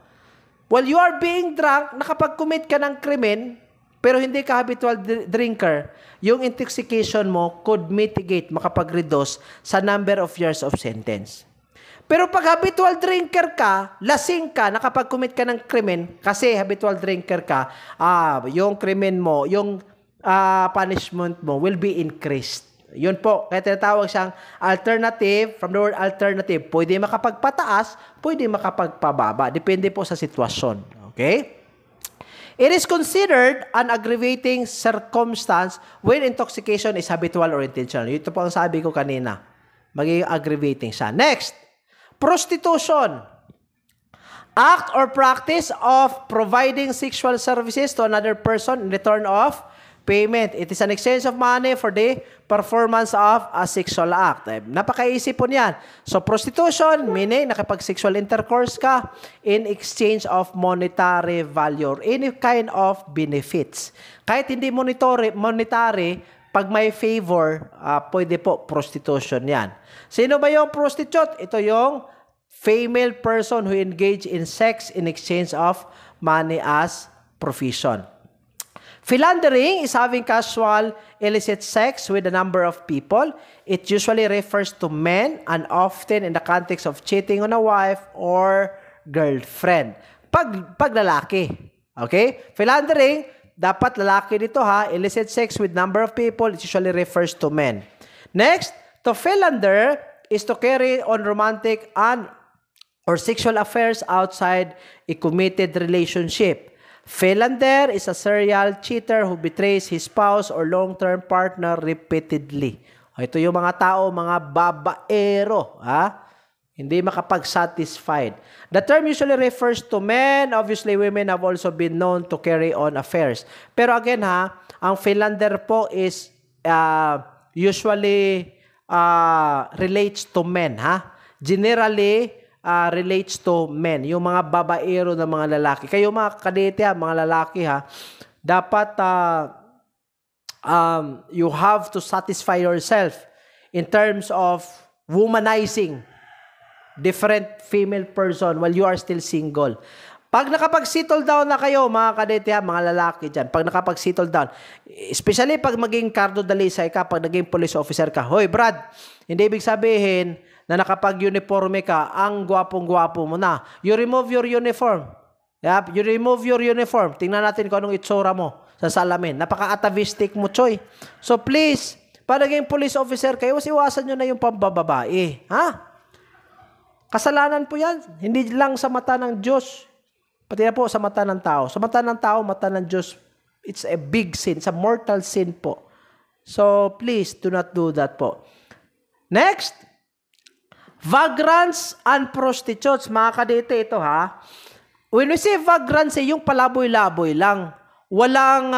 While you are being drunk, nakapag-commit ka ng krimen, pero hindi ka habitual drinker, yung intoxication mo could mitigate, makapag-reduce sa number of years of sentence. Pero pag habitual drinker ka, lasing ka, nakapag-commit ka ng krimen, kasi habitual drinker ka, yung krimen mo, yung punishment mo will be increased. Yun po, kaya tinatawag siyang alternative. From the word alternative, pwede makapagpataas, pwede makapagpababa. Depende po sa sitwasyon. Okay? It is considered an aggravating circumstance when intoxication is habitual or intentional. Ito po ang sabi ko kanina. Magiging aggravating siya. Next, prostitution. Act or practice of providing sexual services to another person in return of payment. It is an exchange of money for the performance of a sexual act. Napakaisip po niyan. So, prostitution, meaning nakipag-sexual intercourse ka in exchange of monetary value or any kind of benefits. Kahit hindi monetary, pag may favor, pwede po prostitution yan. Sino ba yung prostitute? Ito yung female person who engage in sex in exchange of money as provision. Philandering is having casual illicit sex with a number of people. It usually refers to men and often in the context of cheating on a wife or girlfriend. Pag lalaki. Okay? Philandering, dapat lalaki dito ha. Illicit sex with number of people, it usually refers to men. Next, to philander is to carry on romantic or sexual affairs outside a committed relationship. Philander is a serial cheater who betrays his spouse or long-term partner repeatedly. Ito yung mga tao, mga babaero, ha? Hindi makapag-satisfied. The term usually refers to men. Obviously, women have also been known to carry on affairs. Pero again, ha, ang philander po is usually relates to men, ha? Generally, relates to men, yung mga babaero na mga lalaki. Kayo mga kadete ha, mga lalaki ha, dapat you have to satisfy yourself in terms of womanizing different female person while you are still single. Pag nakapag-settle down na kayo, mga kadete ha, mga lalaki dyan, pag nakapag-settle down, especially pag maging cardo dalisay ka, pag naging police officer ka, hoy Brad, hindi ibig sabihin na nakapag-uniforme ka, ang gwapong-gwapo mo na. You remove your uniform. Yep, you remove your uniform. Tingnan natin kung anong itsura mo sa salamin. Napaka-atavistic mo, Choy. So please, pag naging police officer kayo, iwasan nyo na yung pambababae. Ha? Kasalanan po yan. Hindi lang sa mata ng Diyos. Pati na po sa mata ng tao. Sa mata ng tao, mata ng Diyos, it's a big sin. It's a mortal sin po. So please, do not do that po. Next, vagrants and prostitutes. Mga kadete, ito ha. When we say vagrants, yung palaboy-laboy lang. Walang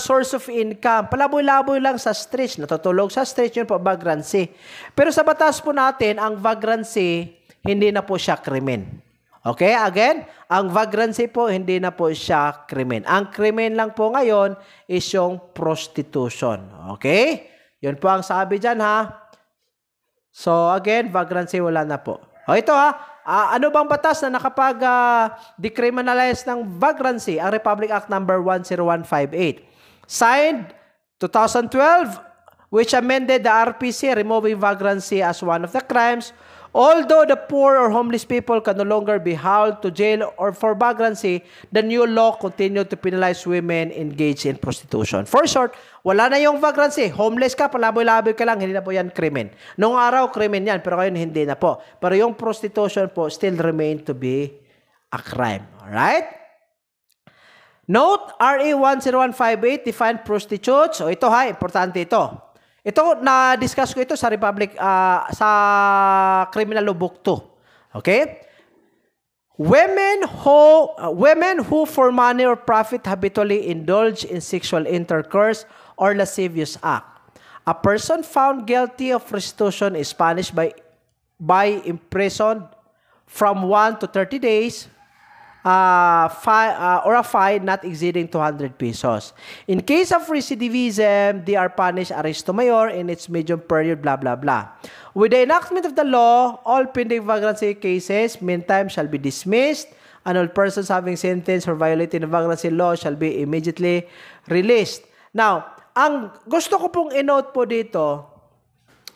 source of income. Palaboy-laboy lang sa streets. Natutulog sa streets, yun po, vagrancy. Pero sa batas po natin, ang vagrancy, hindi na po siya krimen. Okay? Again, ang vagrancy po, hindi na po siya krimen. Ang krimen lang po ngayon is yung prostitution. Okay? Yun po ang sabi dyan ha. So, again, vagrancy, wala na po. O, ito ha, ano bang batas na nakapag-decriminalize ng vagrancy? Ang Republic Act number 10158. Signed 2012, which amended the RPC, removing vagrancy as one of the crimes. Although the poor or homeless people can no longer be hauled to jail or for vagrancy, the new law continued to penalize women engaged in prostitution. For short, wala na yung vagrancy. Homeless ka, palaboy-laboy ka lang, hindi na po yan krimen. Noong araw, krimen yan, pero ngayon hindi na po. Pero yung prostitution po still remain to be a crime. Alright? Note, RA 10158 define prostitutes. O ito ha, importante ito. Ito, na-discuss ko ito sa sa Criminal Law Book 2. Okay? Women who for money or profit habitually indulge in sexual intercourse or lascivious act. A person found guilty of prostitution is punished by imprisoned from 1 to 30 days or a fine not exceeding 200 pesos. In case of recidivism, they are punished arresto mayor in its medium period, blah, blah, blah. With the enactment of the law, all pending vagrancy cases, meantime, shall be dismissed, and all persons having sentence for violating the vagrancy law shall be immediately released. Now, ang gusto ko pong i-note po dito,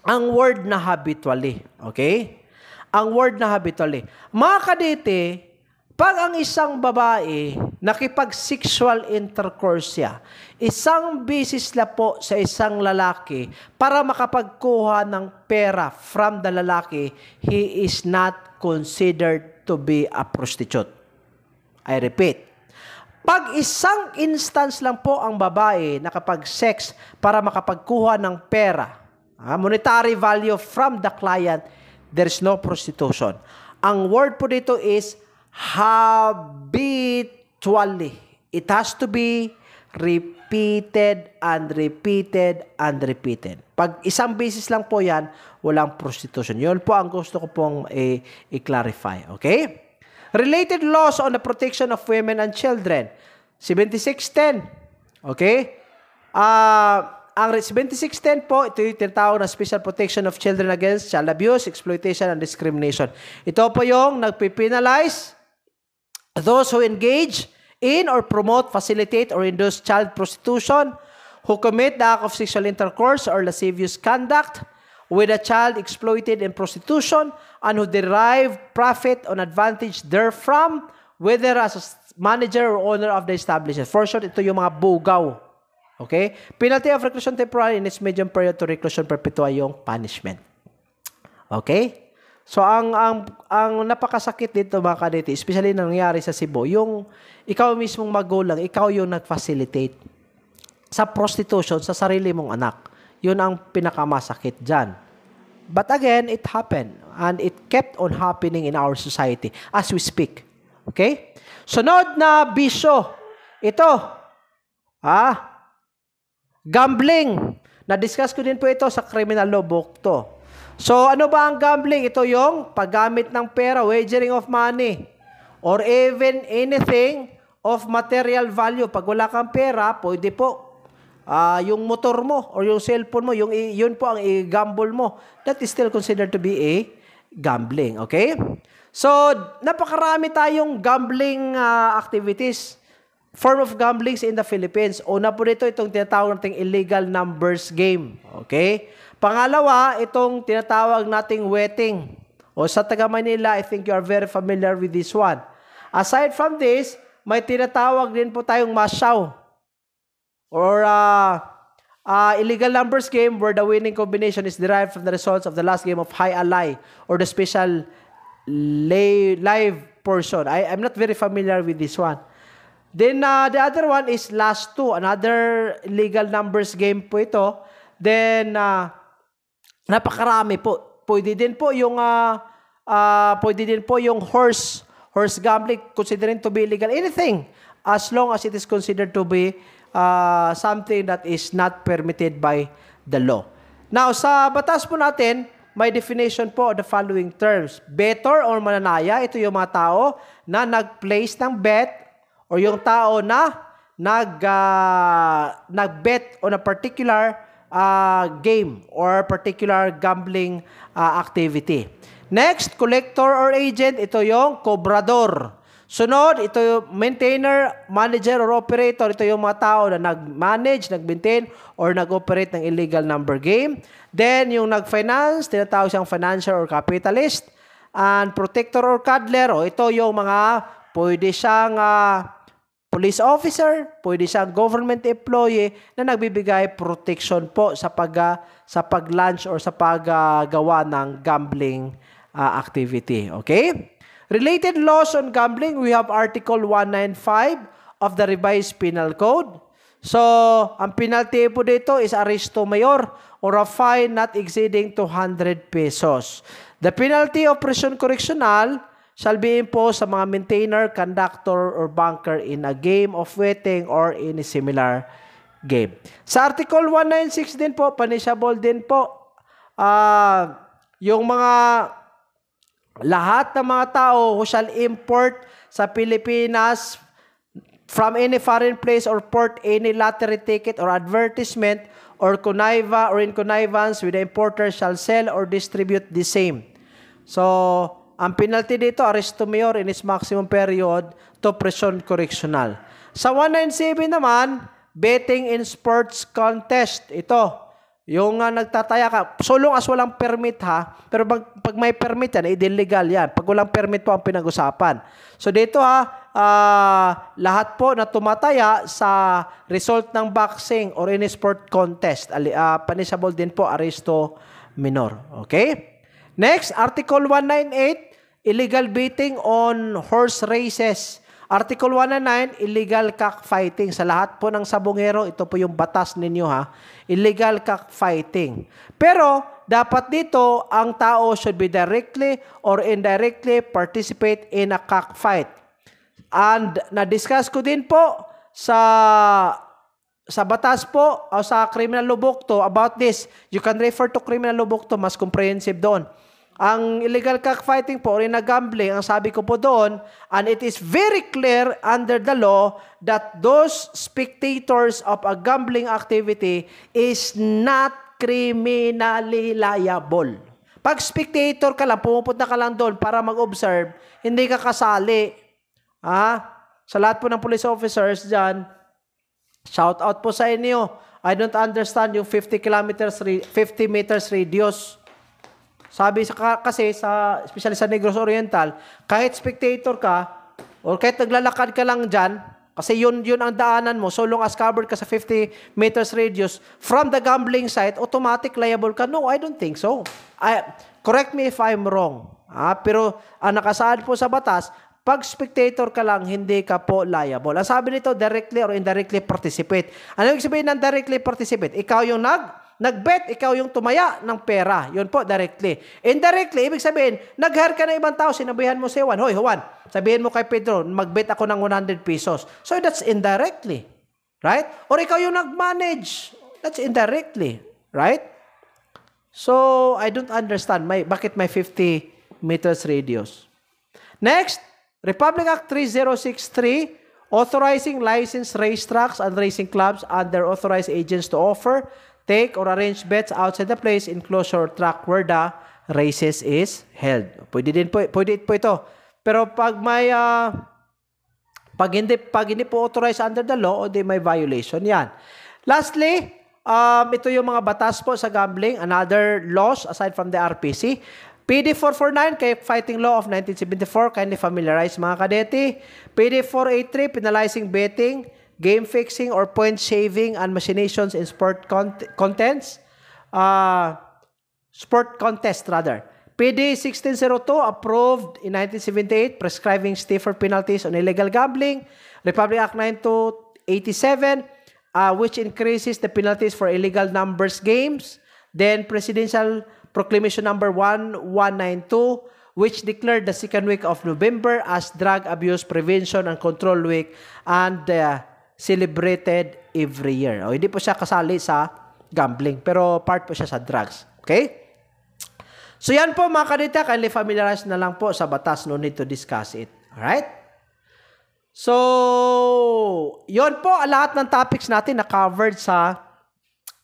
ang word na habitually. Okay? Ang word na habitually. Mga kadete, Pag ang isang babae, nakipag-sexual intercourse siya, isang bisis na po sa isang lalaki para makapagkuha ng pera from the lalaki, he is not considered to be a prostitute. I repeat, pag isang instance lang po ang babae nakapag-sex para makapagkuha ng pera, monetary value from the client, there is no prostitution. Ang word po dito is habitually. It has to be repeated and repeated and repeated. Pag isang beses lang po yan, walang prostitution. Yun po ang gusto ko pong i-clarify. Okay? Related laws on the protection of women and children. 7610. Okay? Ang 7610 po, ito yung tinatawag na Special Protection of Children Against Child Abuse, Exploitation, and Discrimination. Ito po yung nagpipinalize those who engage in or promote, facilitate, or induce child prostitution, who commit the act of sexual intercourse or lascivious conduct with a child exploited in prostitution, and who derive profit on advantage therefrom, whether as a manager or owner of the establishment. For short, ito yung mga bugaw. Okay? Penalty of reclusion temporary in its medium period to reclusion perpetua yung punishment. Okay? So, ang napakasakit dito mga kadete, especially nangyari sa Cebu, yung ikaw mismong magulang, ikaw yung nag-facilitate sa prostitution sa sarili mong anak. Yun ang pinakamasakit dyan. But again, it happened. And it kept on happening in our society as we speak. Okay? Sunod na bisyo. Ito. Gambling. Na-discuss ko din po ito sa criminal law book to. So, ano ba ang gambling? Ito yung paggamit ng pera, wagering of money, or even anything of material value. Pag wala kang pera, pwede po yung motor mo or yung cellphone mo, yun po ang i-gamble mo. That is still considered to be a gambling. Okay? So, napakarami tayong gambling activities, form of gamblings in the Philippines. Una po dito, itong tinatawag nating illegal numbers game. Okay? Pangalawa, itong tinatawag nating wetting. O sa taga Manila, I think you are very familiar with this one. Aside from this, may tinatawag din po tayong masyaw. Or illegal numbers game where the winning combination is derived from the results of the last game of high alay or the special live portion. I'm not very familiar with this one. Then the other one is last two, another illegal numbers game po ito. Then napakarami po. Pwede din po yung horse gambling, considering to be illegal. Anything as long as it is considered to be something that is not permitted by the law. Now, sa batas po natin, may definition po of the following terms. Bettor or mananaya, ito yung mga tao na nag-place ng bet or yung tao na nag-bet on a particular game or particular gambling activity. Next, collector or agent, ito yung cobrador. Sunod, ito yung maintainer, manager, or operator. Ito yung mga tao na nag-manage, nag-maintain, or nag-operate ng illegal number game. Then, yung nag-finance, tinatawag siyang financier or capitalist. And protector or cuddler, ito yung mga pwede siyang police officer, pwede siyang government employee na nagbibigay protection po sa pag-launch or sa paggawa ng gambling activity. Okay? Related laws on gambling, we have Article 195 of the Revised Penal Code. So, ang penalty po dito is arresto mayor or a fine not exceeding 200 pesos. The penalty of prison correctional shall be imposed sa mga maintainer, conductor, or banker in a game of wetting or in a similar game. Sa Article 196 din po, punishable din po yung mga lahat ng mga tao who shall import sa Pilipinas from any foreign place or port any lottery ticket or advertisement or connive or in connivance with the importer shall sell or distribute the same. So, ang penalty dito, arresto mayor in its maximum period to prison correctional. Sa 197 naman, betting in sports contest. Ito, Yung nagtataya ka, so long as walang permit ha, pero pag may permit yan, illegal yan. Pag walang permit po ang pinag-usapan. So dito lahat po na tumataya sa result ng boxing or any sport contest, punishable din po, aresto minor. Okay? Next, Article 198, illegal betting on horse races. Article 199, illegal cockfighting. Sa lahat po ng sabongero, ito po yung batas ninyo ha. Illegal cockfighting. Pero, dapat dito, ang tao should be directly or indirectly participate in a cockfight. And, na-discuss ko din po sa batas po o sa criminal law book to about this. You can refer to criminal law book to, mas comprehensive doon. Ang illegal cockfighting po, or gambling, ang sabi ko po doon, and it is very clear under the law that those spectators of a gambling activity is not criminally liable. Pag spectator ka lang, pumupunta ka lang doon para mag-observe, hindi ka kasali. Sa lahat po ng police officers dyan, shout out po sa inyo. I don't understand yung 50 meters radius. Sabi kasi especially sa Negros Oriental, kahit spectator ka or kahit naglalakad ka lang dyan, kasi yun ang daanan mo, so long as covered ka sa 50 meters radius from the gambling site, automatic liable ka. No, I don't think so. Correct me if I'm wrong. Pero ang nakasaad po sa batas, pag spectator ka lang, hindi ka po liable. Ang sabi nito, directly or indirectly participate. Ano yung sabihin ng directly participate? Ikaw yung nag-bet, ikaw yung tumaya ng pera. Yun po, directly. Indirectly, ibig sabihin, nag-hire ka na ibang tao, sinabihan mo si Juan, hoy Juan, sabihin mo kay Pedro, mag-bet ako ng 100 pesos. So that's indirectly. Right? Or ikaw yung nag-manage. That's indirectly. Right? So, I don't understand bakit may 50 meters radius. Next, Republic Act 3063, authorizing licensed racetracks and racing clubs under authorized agents to offer, take, or arrange bets outside the place, enclosure, or track where the races is held. Pwede po ito. Pero pag may pag hindi po authorized under the law, o di may violation yan. Lastly, ito yung mga batas po sa gambling, another laws aside from the RPC. PD 449, kay Fighting Law of 1974, kindly familiarize mga kadete. PD 483, penalizing betting, game fixing, or point shaving and machinations in sport contents. Sport contest rather. PD 1602, approved in 1978, prescribing stiffer penalties on illegal gambling. Republic Act 9287, which increases the penalties for illegal numbers games. Then Presidential Proclamation number 1192, which declared the second week of November as Drug Abuse Prevention and Control Week and celebrated every year. Hindi po siya kasali sa gambling, pero part po siya sa drugs. Okay? So yan po mga kadita, kindly familiarize na lang po sa batas, no need to discuss it. Alright? So, yon po lahat ng topics natin na covered sa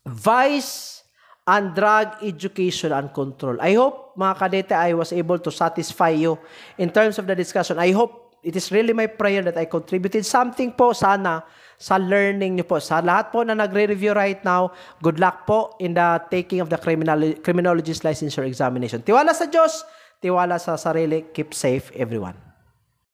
vice and drug education and control. I hope, mga kadete, I was able to satisfy you in terms of the discussion. I hope it is really my prayer that I contributed something po sana sa learning niyo po. Sa lahat po na nagre-review right now, good luck po in the taking of the criminologist licensure examination. Tiwala sa Diyos, tiwala sa sarili. Keep safe, everyone.